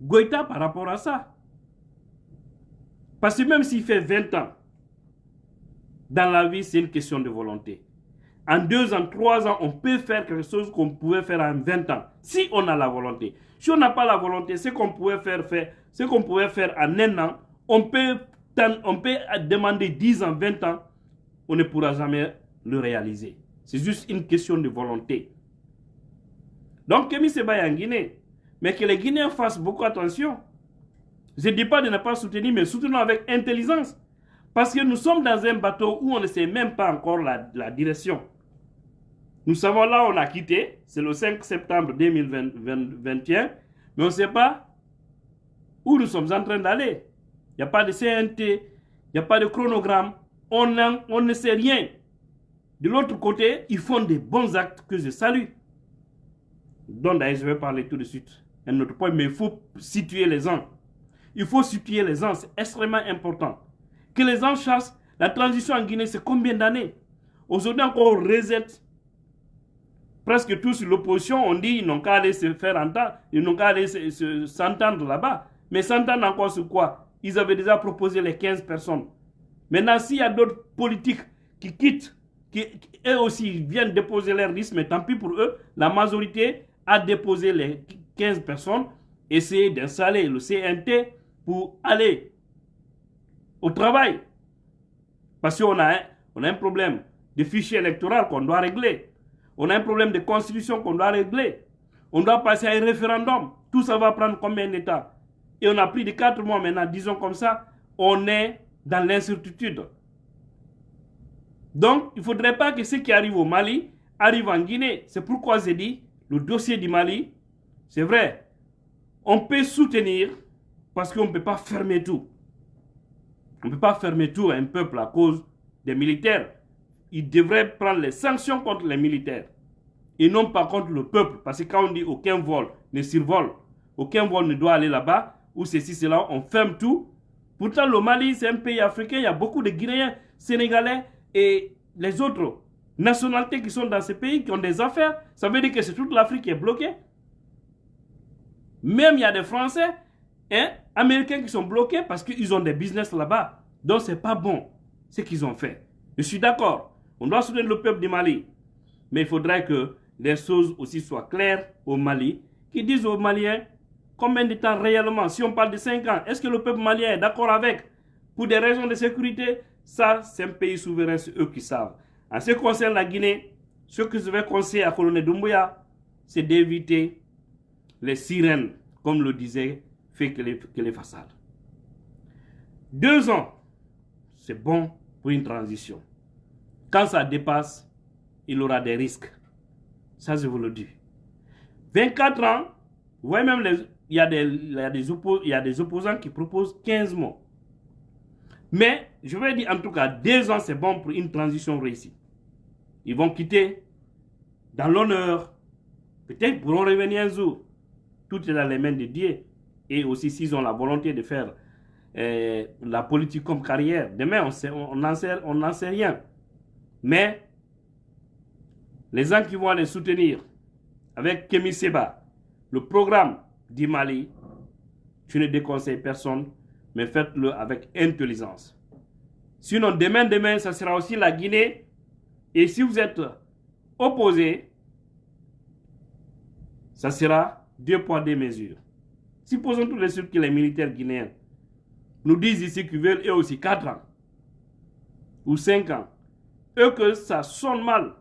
Goïta par rapport à ça. Parce que même s'il fait 20 ans, dans la vie, c'est une question de volonté. En 2 ans, 3 ans, on peut faire quelque chose qu'on pouvait faire en 20 ans, si on a la volonté. Si on n'a pas la volonté, ce qu'on pouvait faire en 1 an, on peut demander 10 ans, 20 ans, on ne pourra jamais le réaliser. C'est juste une question de volonté. Donc, Kémi Séba est en Guinée, mais que les Guinéens fassent beaucoup attention. Je ne dis pas de ne pas soutenir, mais soutenons avec intelligence. Parce que nous sommes dans un bateau où on ne sait même pas encore la direction. Nous savons là où on a quitté, c'est le 5 septembre 2021, mais on ne sait pas où nous sommes en train d'aller. Il n'y a pas de CNT, il n'y a pas de chronogramme, on ne sait rien. De l'autre côté, ils font des bons actes que je salue. Donc d'ailleurs, je vais parler tout de suite. Un autre point, mais il faut situer les gens. Il faut situer les gens, c'est extrêmement important. Que les gens sachent, la transition en Guinée, c'est combien d'années? Aujourd'hui encore, on reset. Presque tous l'opposition, on dit ils n'ont qu'à aller se faire entendre, ils n'ont qu'à aller s'entendre là-bas. Mais s'entendre encore sur quoi? Ils avaient déjà proposé les 15 personnes. Maintenant, s'il y a d'autres politiques qui quittent, qui eux aussi viennent déposer leur liste, mais tant pis pour eux, la majorité a déposé les 15 personnes, essayer d'installer le CNT pour aller au travail. Parce qu'on a un problème de fichier électoral qu'on doit régler. On a un problème de constitution qu'on doit régler. On doit passer à un référendum. Tout ça va prendre combien d'états? Et on a pris de 4 mois maintenant, disons comme ça, on est dans l'incertitude. Donc, il ne faudrait pas que ce qui arrive au Mali arrive en Guinée. C'est pourquoi j'ai dit, le dossier du Mali, c'est vrai, on peut soutenir parce qu'on ne peut pas fermer tout. On ne peut pas fermer tout à un peuple à cause des militaires. Il devrait prendre les sanctions contre les militaires et non pas contre le peuple. Parce que quand on dit aucun vol ne survole, aucun vol ne doit aller là-bas, ou ceci, cela, on ferme tout. Pourtant, le Mali, c'est un pays africain, il y a beaucoup de Guinéens, Sénégalais et les autres nationalités qui sont dans ce pays, qui ont des affaires. Ça veut dire que c'est toute l'Afrique qui est bloquée. Même il y a des Français, Américains qui sont bloqués parce qu'ils ont des business là-bas. Donc, ce n'est pas bon ce qu'ils ont fait. Je suis d'accord. On doit soutenir le peuple du Mali. Mais il faudrait que les choses aussi soient claires au Mali, qui disent aux Maliens combien de temps réellement, si on parle de 5 ans, est-ce que le peuple malien est d'accord avec? Pour des raisons de sécurité, ça, c'est un pays souverain, c'est eux qui savent. En ce qui concerne la Guinée, ce que je vais conseiller à colonel Doumbouya, c'est d'éviter les sirènes, comme le disait, fait que les façades. 2 ans, c'est bon pour une transition. Quand ça dépasse, il aura des risques. Ça, je vous le dis. 24 ans, vous voyez même, il y a des opposants qui proposent 15 mois. Mais, je vais dire en tout cas, 2 ans, c'est bon pour une transition réussie. Ils vont quitter dans l'honneur. Peut-être pourront revenir un jour. Tout est dans les mains de Dieu. Et aussi, s'ils ont la volonté de faire la politique comme carrière, demain, on n'en sait rien. Mais, les gens qui vont les soutenir avec Kémy Séba, le programme du Mali, je ne déconseille personne, mais faites-le avec intelligence. Sinon, demain, ça sera aussi la Guinée. Et si vous êtes opposé, ça sera 2 poids 2 mesures. Supposons tous les trucs que les militaires guinéens nous disent ici qu'ils veulent eux aussi 4 ans ou 5 ans. Eux que ça sonne mal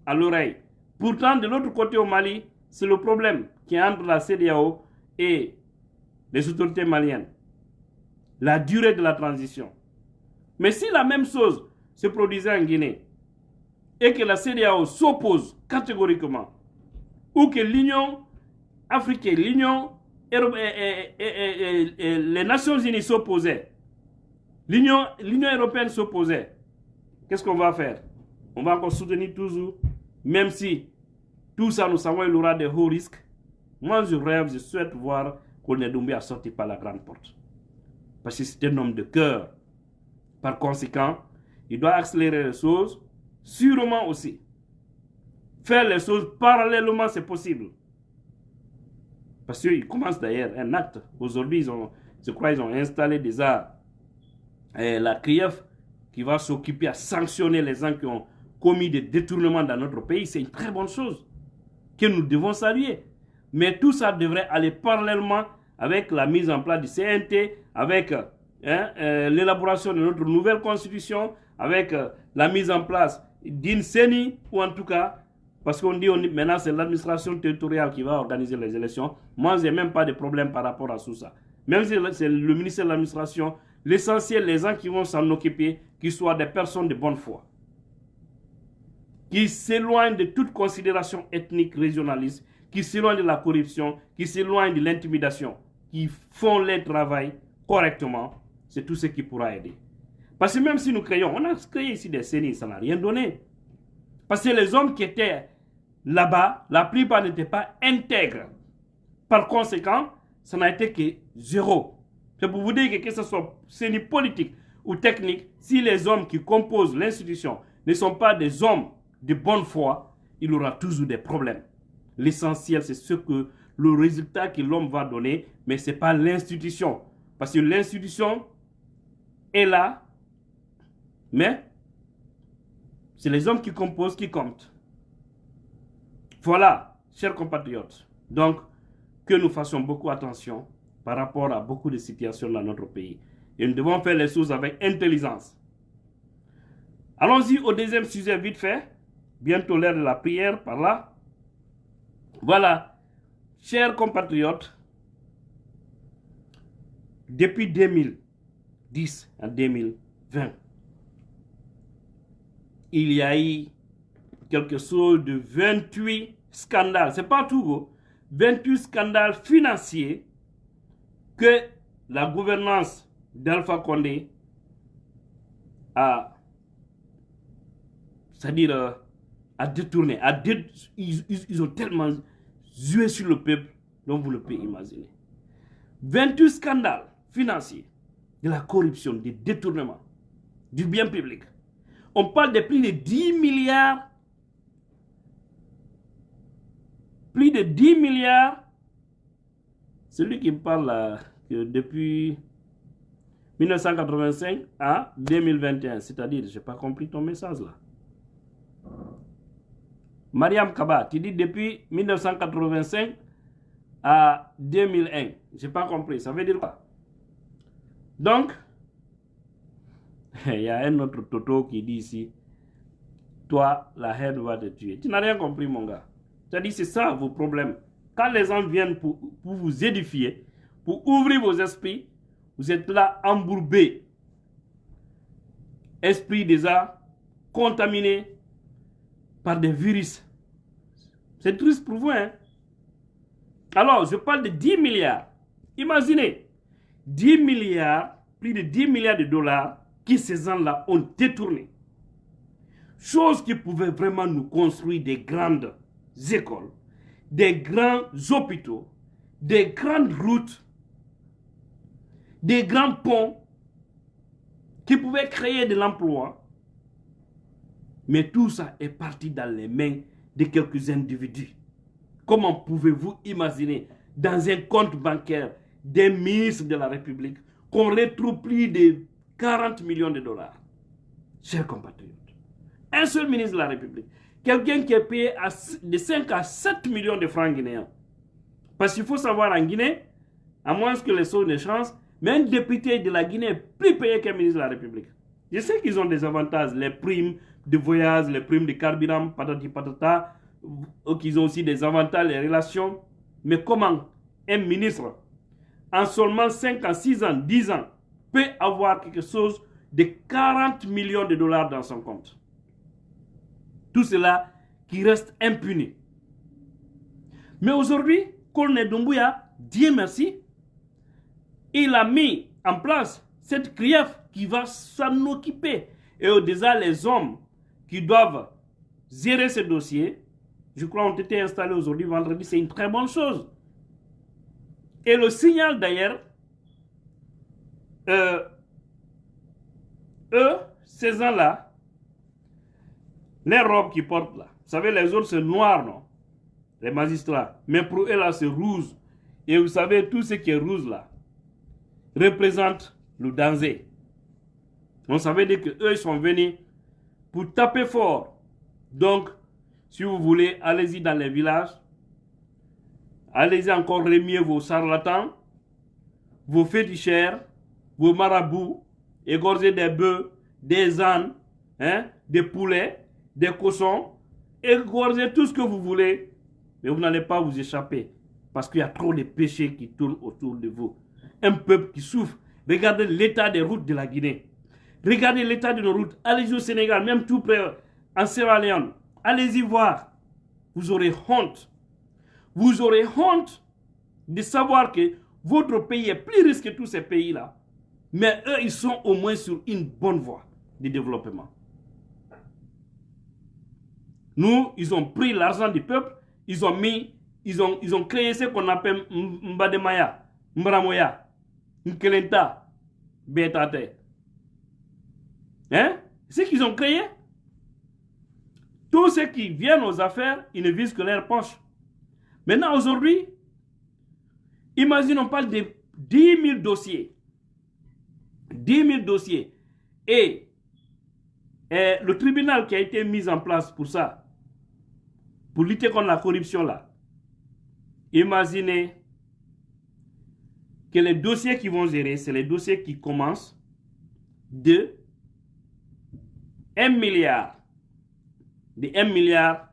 à l'oreille. Pourtant, de l'autre côté au Mali, c'est le problème qui est entre la CEDEAO et les autorités maliennes. La durée de la transition. Mais si la même chose se produisait en Guinée et que la CEDEAO s'oppose catégoriquement, ou que l'Union africaine, l'Union les Nations Unies s'opposaient, l'Union européenne s'opposait, qu'est-ce qu'on va faire? On va encore soutenir toujours, même si tout ça, nous savons, il aura des hauts risques. Moi, je rêve, je souhaite voir Colonel Doumbouya sortir par la grande porte. Parce que c'est un homme de cœur. Par conséquent, il doit accélérer les choses, sûrement aussi. Faire les choses parallèlement, c'est possible. Parce qu'ils commencent d'ailleurs un acte. Aujourd'hui, je crois qu'ils ont installé déjà la CRIEF qui va s'occuper à sanctionner les gens qui ont commis des détournements dans notre pays. C'est une très bonne chose que nous devons saluer. Mais tout ça devrait aller parallèlement avec la mise en place du CNT, avec l'élaboration de notre nouvelle constitution, avec la mise en place d'une CENI, ou en tout cas, parce qu'on dit maintenant c'est l'administration territoriale qui va organiser les élections. Moi, je n'ai même pas de problème par rapport à tout ça. Même si c'est le ministère de l'administration, l'essentiel, les gens qui vont s'en occuper, qu'ils soient des personnes de bonne foi, qui s'éloignent de toute considération ethnique régionaliste, qui s'éloignent de la corruption, qui s'éloignent de l'intimidation, qui font leur travail correctement, c'est tout ce qui pourra aider. Parce que même si nous créons, on a créé ici des séries, ça n'a rien donné. Parce que les hommes qui étaient là-bas, la plupart n'étaient pas intègres. Par conséquent, ça n'a été que 0. C'est pour vous dire que ce soit série politique ou technique, si les hommes qui composent l'institution ne sont pas des hommes de bonne foi, il aura toujours des problèmes. L'essentiel, c'est le résultat que l'homme va donner, mais ce n'est pas l'institution. Parce que l'institution est là, mais c'est les hommes qui composent qui comptent. Voilà, chers compatriotes. Donc, que nous fassions beaucoup attention par rapport à beaucoup de situations dans notre pays. Et nous devons faire les choses avec intelligence. Allons-y au deuxième sujet vite fait. Bientôt l'heure de la prière par là. Voilà, chers compatriotes, depuis 2010 à 2020, il y a eu quelque chose de 28 scandales. C'est pas tout, 28 scandales financiers que la gouvernance d'Alpha Condé a, c'est-à-dire a détourné. Ils ont tellement joué sur le peuple, dont vous le pouvez imaginer. 28 scandales financiers, de la corruption, du détournement, du bien public. On parle de plus de 10 milliards. Plus de 10 milliards. Celui qui parle là, depuis 1985 à 2021. C'est-à-dire, je n'ai pas compris ton message là. Mariam Kaba, tu dis depuis 1985 à 2001. Je n'ai pas compris. Ça veut dire quoi? Donc, il y a un autre Toto qui dit ici, toi, la haine va te tuer. Tu n'as rien compris, mon gars. Tu as dit, c'est ça vos problèmes. quand les gens viennent pour vous édifier, pour ouvrir vos esprits, vous êtes là embourbés. Esprit déjà contaminé par des virus. C'est triste pour vous, hein? Alors, je parle de 10 milliards. Imaginez, 10 milliards, plus de 10 milliards de dollars que ces gens-là ont détournés. Chose qui pouvait vraiment nous construire des grandes écoles, des grands hôpitaux, des grandes routes, des grands ponts, qui pouvaient créer de l'emploi. Mais tout ça est parti dans les mains de quelques individus. Comment pouvez-vous imaginer dans un compte bancaire des ministres de la République qu'on retrouve plus de 40 millions de dollars? Chers compatriotes, un seul ministre de la République, quelqu'un qui est payé de 5 à 7 millions de francs guinéens. Parce qu'il faut savoir en Guinée, à moins que les choses ne changent, mais un député de la Guinée est plus payé qu'un ministre de la République. Je sais qu'ils ont des avantages, les primes de voyage, les primes de carburant, patati patata, qu'ils ont aussi des avantages, les relations. Mais comment un ministre, en seulement 5 ans, 6 ans, 10 ans, peut avoir quelque chose de 40 millions de dollars dans son compte? Tout cela qui reste impuni. Mais aujourd'hui, Colonel Doumbouya, Dieu merci, il a mis en place cette CRIEF qui va s'en occuper. Et déjà, les hommes qui doivent gérer ce dossier, je crois, ont été installés aujourd'hui, vendredi. C'est une très bonne chose. Et le signal d'ailleurs, ces gens-là, les robes qu'ils portent là, vous savez, les autres c'est noir, non? Les magistrats. Mais pour eux là, c'est rouge. Et vous savez, tout ce qui est rouge là, représente le danger. On savait dire que eux ils sont venus pour taper fort. Donc, si vous voulez, allez-y dans les villages. Allez-y encore remuer vos charlatans, vos féticheurs, vos marabouts, égorger des bœufs, des ânes, hein, des poulets, des cochons, égorger tout ce que vous voulez. Mais vous n'allez pas vous échapper. Parce qu'il y a trop de péchés qui tournent autour de vous. Un peuple qui souffre. Regardez l'état des routes de la Guinée. Regardez l'état de nos routes. Allez-y au Sénégal, même tout près, en Sierra Leone. Allez-y voir. Vous aurez honte. Vous aurez honte de savoir que votre pays est plus riche que tous ces pays-là. Mais eux, ils sont au moins sur une bonne voie de développement. Nous, ils ont pris l'argent du peuple. Ils ont créé ce qu'on appelle Mbademaya, Mbramoya, Nkelenta, Betate. Hein? C'est ce qu'ils ont créé. Tous ceux qui viennent aux affaires, ils ne visent que leur poche. Maintenant, aujourd'hui, imaginons, on parle de 10 000 dossiers. 10 000 dossiers. Et le tribunal qui a été mis en place pour ça, pour lutter contre la corruption là, imaginez que les dossiers qui vont gérer, c'est les dossiers qui commencent de 1 milliard. De 1 milliard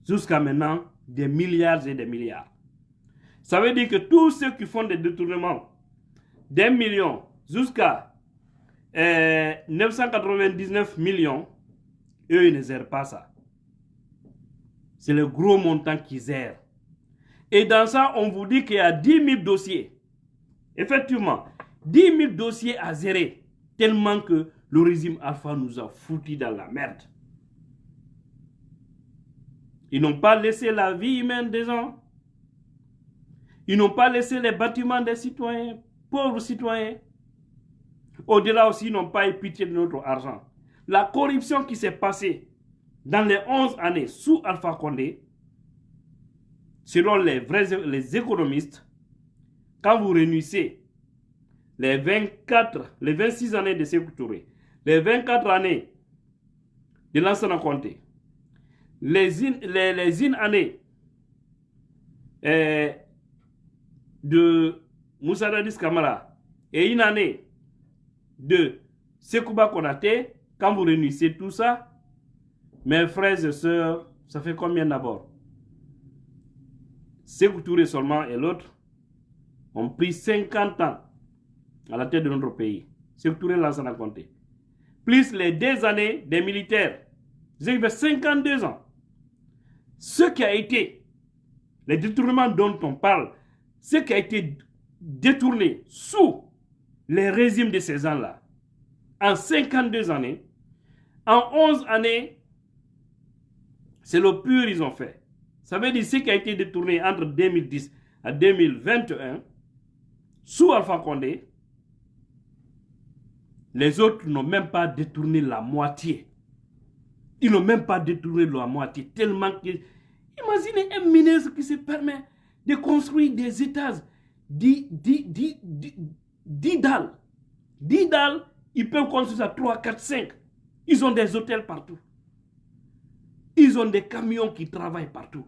jusqu'à maintenant, des milliards et des milliards. Ça veut dire que tous ceux qui font des détournements d'1 million jusqu'à 999 millions, eux, ils ne gèrent pas ça. C'est le gros montant qu'ils gèrent. Et dans ça, on vous dit qu'il y a 10 000 dossiers. Effectivement, 10 000 dossiers à gérer. Tellement que le régime Alpha nous a foutus dans la merde. Ils n'ont pas laissé la vie humaine des gens. Ils n'ont pas laissé les bâtiments des citoyens, pauvres citoyens. Au-delà aussi, ils n'ont pas eu pitié de notre argent. La corruption qui s'est passée dans les 11 années sous Alpha Condé, selon les économistes, quand vous réunissez les 26 années de Sékou Touré, les 24 années de Lansana Conté, les une année de Moussa Dadis Kamara et une année de Sekouba Konaté, quand vous réunissez tout ça, mes frères et sœurs, ça fait combien d'abord? Sékou Touré seulement et l'autre ont pris 50 ans à la tête de notre pays. Sékou Touré l'a en a compté. Plus les 2 années des militaires. J'ai fait 52 ans. Ce qui a été, les détournements dont on parle, ce qui a été détourné sous les régimes de ces gens-là, en 52 années, en 11 années, c'est le pur ils ont fait. Ça veut dire ce qui a été détourné entre 2010 à 2021, sous Alpha Condé, les autres n'ont même pas détourné la moitié. Ils n'ont même pas détourné la moitié. Tellement que... Imaginez un ministre qui se permet de construire des étages 10 dalles. 10 dalles, ils peuvent construire ça 3, 4, 5. Ils ont des hôtels partout. Ils ont des camions qui travaillent partout.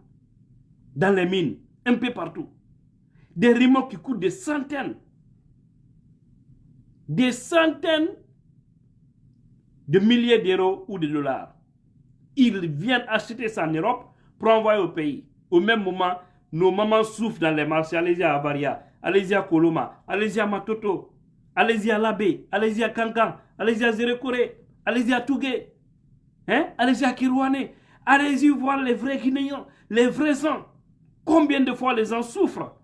Dans les mines, un peu partout. Des remorques qui coûtent des centaines de milliers d'euros ou de dollars. Ils viennent acheter ça en Europe pour envoyer au pays. Au même moment, nos mamans souffrent dans les marchés. Allez-y à Avaria, allez-y à Koloma, allez-y à Matoto, allez-y à Labé, allez-y à Kankan, allez-y à Zérekore, allez-y à Tougué, hein? Allez-y à Kirouane, allez-y voir les vrais Guinéens, les vrais gens. Combien de fois les gens souffrent?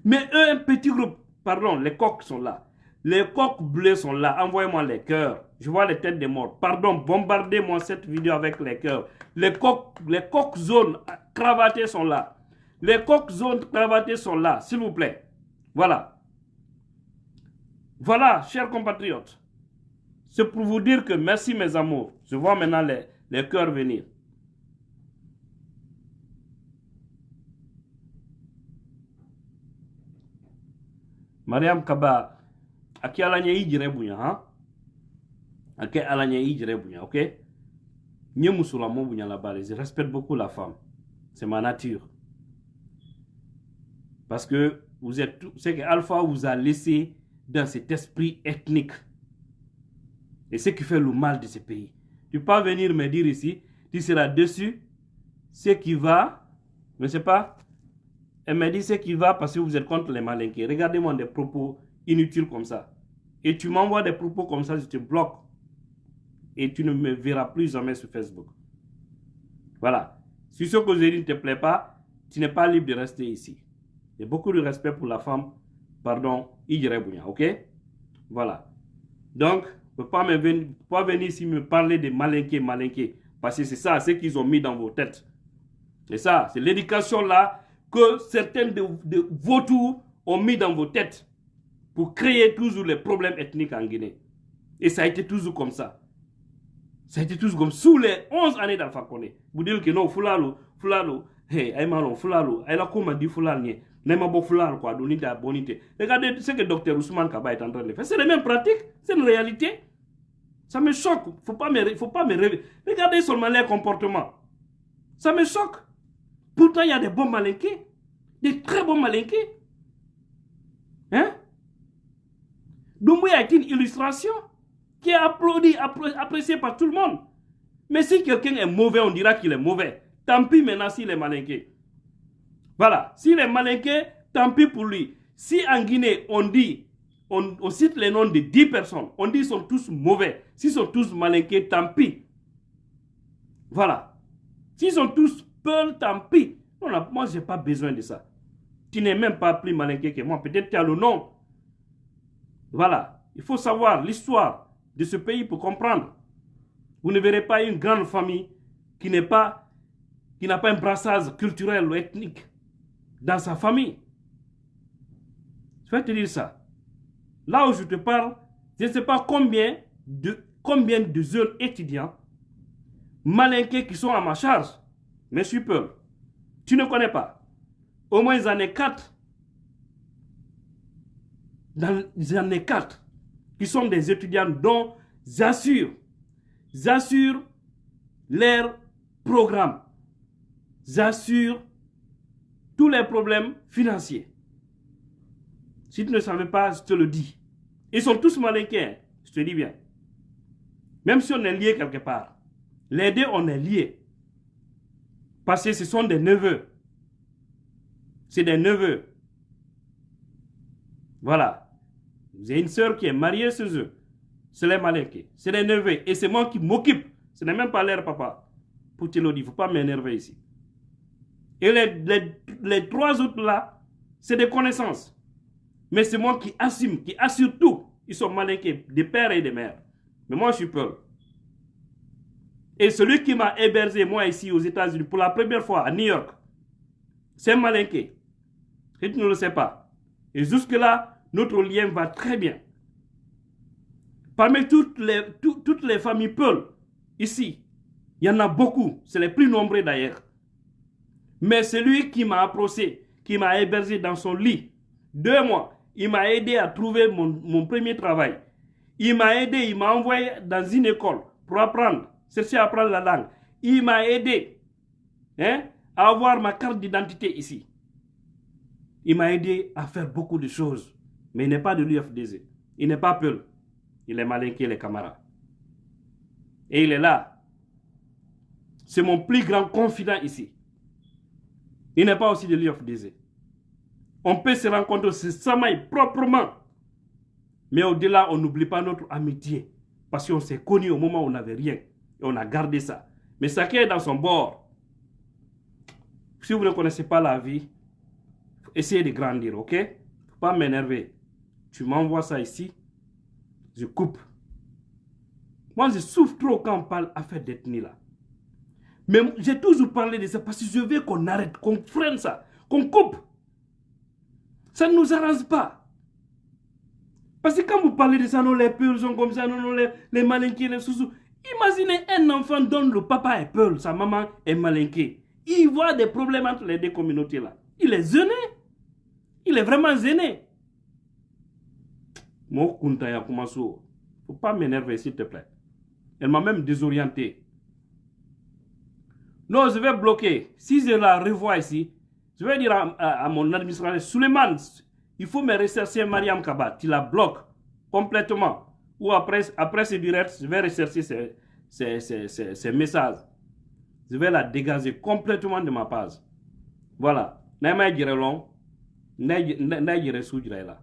Mais eux, un petit groupe, pardon, les coqs sont là. Les coqs bleus sont là. Envoyez-moi les cœurs. Je vois les têtes des morts. Pardon, bombardez-moi cette vidéo avec les cœurs. Les coqs jaunes cravatés sont là. Les coqs jaunes cravatés sont là, s'il vous plaît. Voilà. Voilà, chers compatriotes. C'est pour vous dire que merci mes amours. Je vois maintenant les cœurs venir. Mariam Kaba. Aki alanya ijire bunya, hein? Aki alanya ijire bunya, ok? Nye musula mo bunya la bale. Je respecte beaucoup la femme. C'est ma nature. Parce que vous êtes, c'est que Alpha vous a laissé dans cet esprit ethnique. Et c'est ce qui fait le mal de ce pays. Tu peux pas venir me dire ici, tu seras dessus, ce qui va, je ne sais pas. Elle me dit ce qui va parce que vous êtes contre les malinqués. Regardez-moi des propos inutiles comme ça. Et tu m'envoies des propos comme ça, je te bloque. Et tu ne me verras plus jamais sur Facebook. Voilà. Si ce que je dis ne te plaît pas, tu n'es pas libre de rester ici. J'ai beaucoup de respect pour la femme. Pardon, Idjirebounia, ok? Voilà. Donc, ne peux pas venir ici me parler de malinqués. Parce que c'est ça, ce qu'ils ont mis dans vos têtes. C'est ça, c'est l'éducation là que certains de vautours ont mis dans vos têtes. Pour créer toujours les problèmes ethniques en Guinée. Et ça a été toujours comme ça. Ça a été toujours comme sous les 11 années d'Alpha Condé. Vous dites que non, Fulalo, hey, Aïmalo, Fulalo, elle a comme dit Fulalo, n'aime pas Fulalo, quoi, donner bonité. Regardez ce que le docteur Ousmane Kaba est en train de faire. C'est les mêmes pratiques, c'est une réalité. Ça me choque. Faut pas me rêver. Regardez seulement les comportements. Ça me choque. Pourtant, il y a des bons malinqués. Des très bons malinqués. Hein? Doumbouya est une illustration qui est applaudie, appréciée par tout le monde. Mais si quelqu'un est mauvais, on dira qu'il est mauvais. Tant pis maintenant s'il est malinqué. Voilà. S'il est malinqué, tant pis pour lui. Si en Guinée, on dit, on cite les noms de 10 personnes, on dit qu'ils sont tous mauvais. S'ils sont tous malinqués, tant pis. Voilà. S'ils sont tous peurs, tant pis. Non, moi, je n'ai pas besoin de ça. Tu n'es même pas plus malinqué que moi. Peut-être tu as le nom. Voilà, il faut savoir l'histoire de ce pays pour comprendre. Vous ne verrez pas une grande famille qui n'a pas un brassage culturel ou ethnique dans sa famille. Je vais te dire ça. Là où je te parle, je ne sais pas combien de jeunes étudiants malinqués qui sont à ma charge, mais je suis peur. Tu ne connais pas. Au moins les années 4. Dans les années 4, qui sont des étudiants dont j'assure leur programme, j'assure tous les problèmes financiers. Si tu ne savais pas, je te le dis. Ils sont tous malinqués, je te dis bien. Même si on est liés quelque part. Les deux, on est liés. Parce que ce sont des neveux. C'est des neveux. Voilà. J'ai une sœur qui est mariée chez eux. C'est les Malinké. C'est des neveux. Et c'est moi qui m'occupe. Ce n'est même pas leur papa. Pour te le dire, il ne faut pas m'énerver ici. Et les trois autres là, c'est des connaissances. Mais c'est moi qui assume, qui assure tout. Ils sont Malinké, des pères et des mères. Mais moi, je suis Peul. Et celui qui m'a hébergé, moi, ici aux États-Unis, pour la première fois à New York, c'est Malinké. Et tu ne le sais pas. Et jusque-là, notre lien va très bien. Parmi toutes les familles Peul, ici, il y en a beaucoup. C'est les plus nombreux d'ailleurs. Mais celui qui m'a approché, qui m'a hébergé dans son lit, 2 mois, il m'a aidé à trouver mon premier travail. Il m'a aidé, il m'a envoyé dans une école pour apprendre, chercher à apprendre la langue. Il m'a aidé à avoir ma carte d'identité ici. Il m'a aidé à faire beaucoup de choses. Mais il n'est pas de l'UFDZ. Il n'est pas Peul. Il est Malinké, les camarades. Et il est là. C'est mon plus grand confident ici. Il n'est pas aussi de l'UFDZ. On peut se rencontrer, se samaille proprement. Mais au-delà, on n'oublie pas notre amitié. Parce qu'on s'est connus au moment où on n'avait rien. Et on a gardé ça. Mais chacun est dans son bord. Si vous ne connaissez pas la vie, essayez de grandir, ok? Faut pas m'énerver. Tu m'envoies ça ici, je coupe. Moi, je souffre trop quand on parle affaire d'ethnie là. Mais j'ai toujours parlé de ça parce que je veux qu'on arrête, qu'on freine ça, qu'on coupe. Ça ne nous arrange pas. Parce que quand vous parlez de ça, non, les Peuls sont comme ça, non, les Malinké, les Soussous. Imaginez un enfant dont le papa est Peul, sa maman est Malinké. Il voit des problèmes entre les deux communautés là. Il est gêné. Il est vraiment gêné. Moi, faut pas m'énerver, s'il te plaît. Elle m'a même désorienté. Non, je vais bloquer. Si je la revois ici, je vais dire à mon administrateur, Suleiman, il faut me rechercher Mariam Kaba. Tu la bloques complètement. Ou après ce direct, je vais rechercher ces messages. Je vais la dégager complètement de ma page. Voilà. Naïma Girelon, Naïma Soudjiraïla.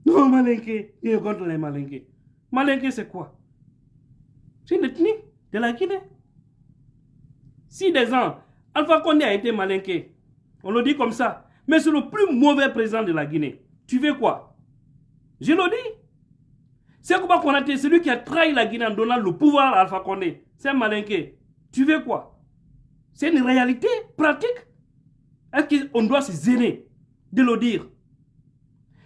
Non, Malinké, il est contre les Malinké. Malinké, c'est quoi? C'est une ethnie de la Guinée. Si des gens, Alpha Condé a été Malinké, on le dit comme ça, mais c'est le plus mauvais président de la Guinée. Tu veux quoi? Je le dis. C'est comment qu'on a été celui qui a trahi la Guinée en donnant le pouvoir à Alpha Condé. C'est Malinké. Tu veux quoi? C'est une réalité pratique. Est-ce qu'on doit se gêner de le dire?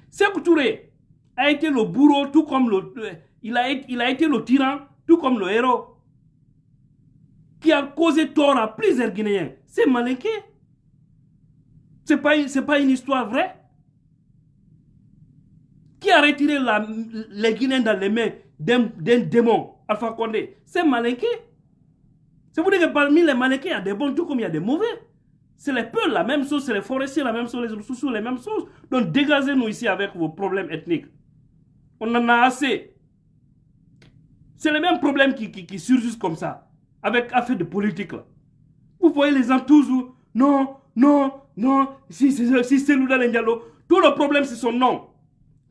Sékou Touré a été le bourreau, tout comme il a été le tyran, tout comme le héros, qui a causé tort à plusieurs Guinéens. C'est Malinké. C'est pas une histoire vraie. Qui a retiré les Guinéens dans les mains d'un démon, Alpha Condé? C'est Malinké. C'est pour dire que parmi les Malinké, il y a des bons tout comme il y a des mauvais. C'est les Peuls, la même chose, c'est les forestiers, la même chose, les Soussous, la même chose. Donc dégagez-nous ici avec vos problèmes ethniques. On en a assez. C'est les mêmes problèmes qui surgissent comme ça, avec affaire de politique là. Vous voyez les gens toujours, non, si c'est Loula Ndialo, tout le problème c'est son nom.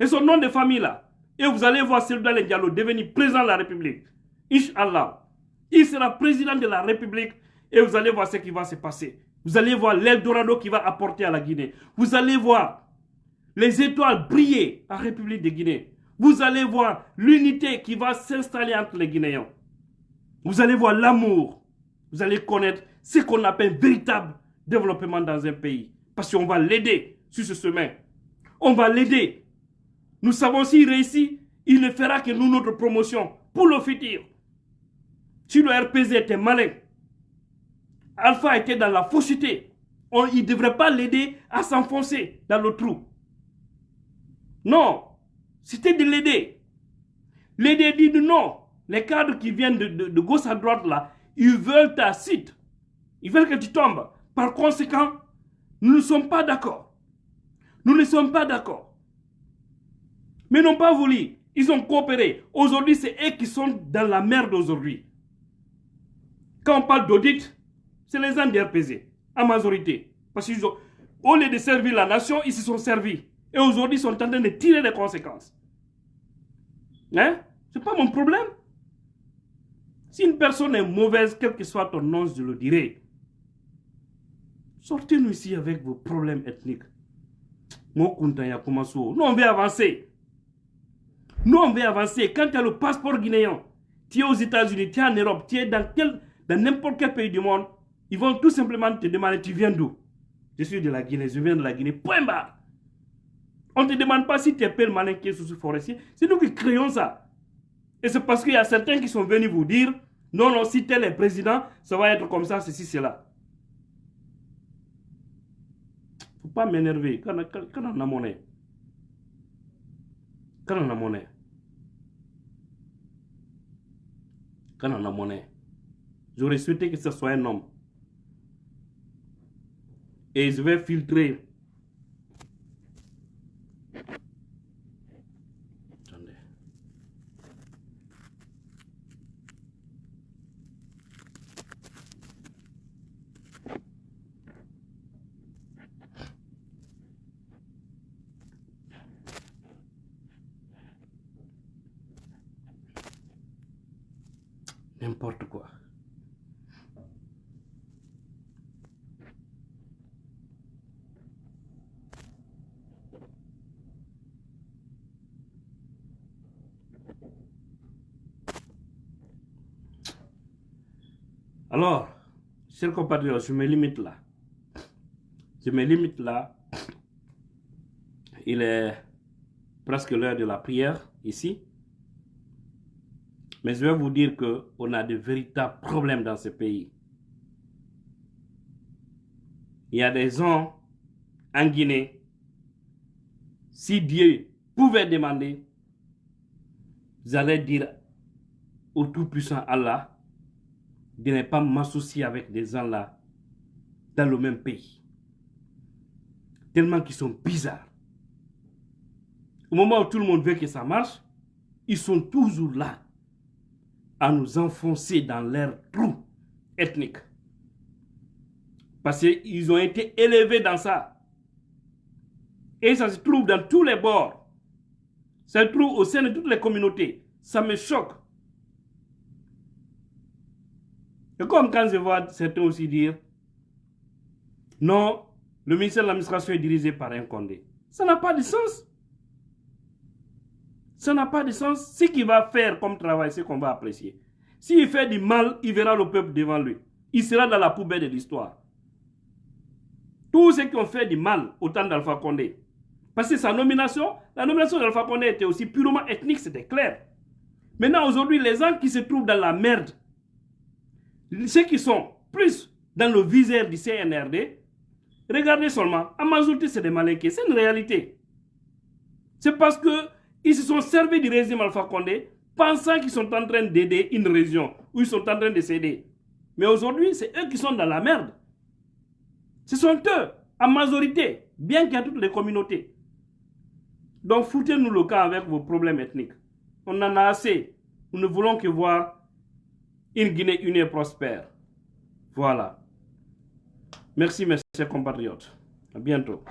Et son nom de famille là. Et vous allez voir Selouda Ndialo devenir président de la République. Inch'Allah. Il sera président de la République et vous allez voir ce qui va se passer. Vous allez voir l'Eldorado qui va apporter à la Guinée. Vous allez voir les étoiles briller en République de Guinée. Vous allez voir l'unité qui va s'installer entre les Guinéens. Vous allez voir l'amour. Vous allez connaître ce qu'on appelle véritable développement dans un pays. Parce qu'on va l'aider sur ce chemin. On va l'aider. Nous savons s'il réussit, il ne fera que nous notre promotion pour le futur. Si le RPZ était malin, Alpha était dans la fausseté, il ne devrait pas l'aider à s'enfoncer dans le trou. Non, c'était de l'aider. L'aider dit non. Les cadres qui viennent de gauche à droite là, ils veulent ta cite. Ils veulent que tu tombes. Par conséquent, nous ne sommes pas d'accord. Nous ne sommes pas d'accord. Mais ils n'ont pas voulu. Ils ont coopéré. Aujourd'hui, c'est eux qui sont dans la merde aujourd'hui. Quand on parle d'audit, c'est les gens de RPZ, en majorité. Parce qu'ils ont... Au lieu de servir la nation, ils se sont servis. Et aujourd'hui, ils sont en train de tirer les conséquences. Hein? Ce n'est pas mon problème. Si une personne est mauvaise, quel que soit ton nom, je le dirai. Sortez-nous ici avec vos problèmes ethniques. Nous, on veut avancer. Nous, on veut avancer. Quand tu as le passeport guinéen, tu es aux États-Unis, tu es en Europe, tu es dans n'importe quel pays du monde, ils vont tout simplement te demander, tu viens d'où? Je suis de la Guinée, je viens de la Guinée. Point barre. On ne te demande pas si tu es père malin qui est sous ce forestier. C'est nous qui créons ça. Et c'est parce qu'il y a certains qui sont venus vous dire, non, non, si tel est président, ça va être comme ça, ceci, cela. Faut pas m'énerver. Quand on a monnaie. Quand on a monnaie. Quand on a monnaie. J'aurais souhaité que ce soit un homme. Et je vais filtrer. Attendez. N'importe quoi. Alors, chers compatriotes, je me limite là. Je me limite là. Il est presque l'heure de la prière ici. Mais je vais vous dire qu'on a de véritables problèmes dans ce pays. Il y a des gens en Guinée, si Dieu pouvait demander, vous allez dire au Tout-Puissant Allah de ne pas m'associer avec des gens là dans le même pays. Tellement qu'ils sont bizarres. Au moment où tout le monde veut que ça marche, ils sont toujours là à nous enfoncer dans leur trou ethnique. Parce qu'ils ont été élevés dans ça. Et ça se trouve dans tous les bords. Ça se trouve au sein de toutes les communautés. Ça me choque. Et comme quand je vois certains aussi dire, non, le ministère de l'administration est dirigé par un Condé. Ça n'a pas de sens. Ça n'a pas de sens. Ce qu'il va faire comme travail, c'est qu'on va apprécier. S'il fait du mal, il verra le peuple devant lui. Il sera dans la poubelle de l'histoire. Tous ceux qui ont fait du mal au temps d'Alpha Condé. Parce que sa nomination, la nomination d'Alpha Condé était aussi purement ethnique, c'était clair. Maintenant, aujourd'hui, les gens qui se trouvent dans la merde, ceux qui sont plus dans le viseur du CNRD, regardez seulement, en majorité, c'est des malinqués. C'est une réalité. C'est parce qu'ils se sont servis du régime Alpha Condé, pensant qu'ils sont en train d'aider une région, où ils sont en train de s'aider. Mais aujourd'hui, c'est eux qui sont dans la merde. Ce sont eux, en majorité, bien qu'il y a toutes les communautés. Donc, foutez-nous le camp avec vos problèmes ethniques. On en a assez. Nous ne voulons que voir une Guinée unie et prospère. Voilà. Merci, mes chers compatriotes. À bientôt.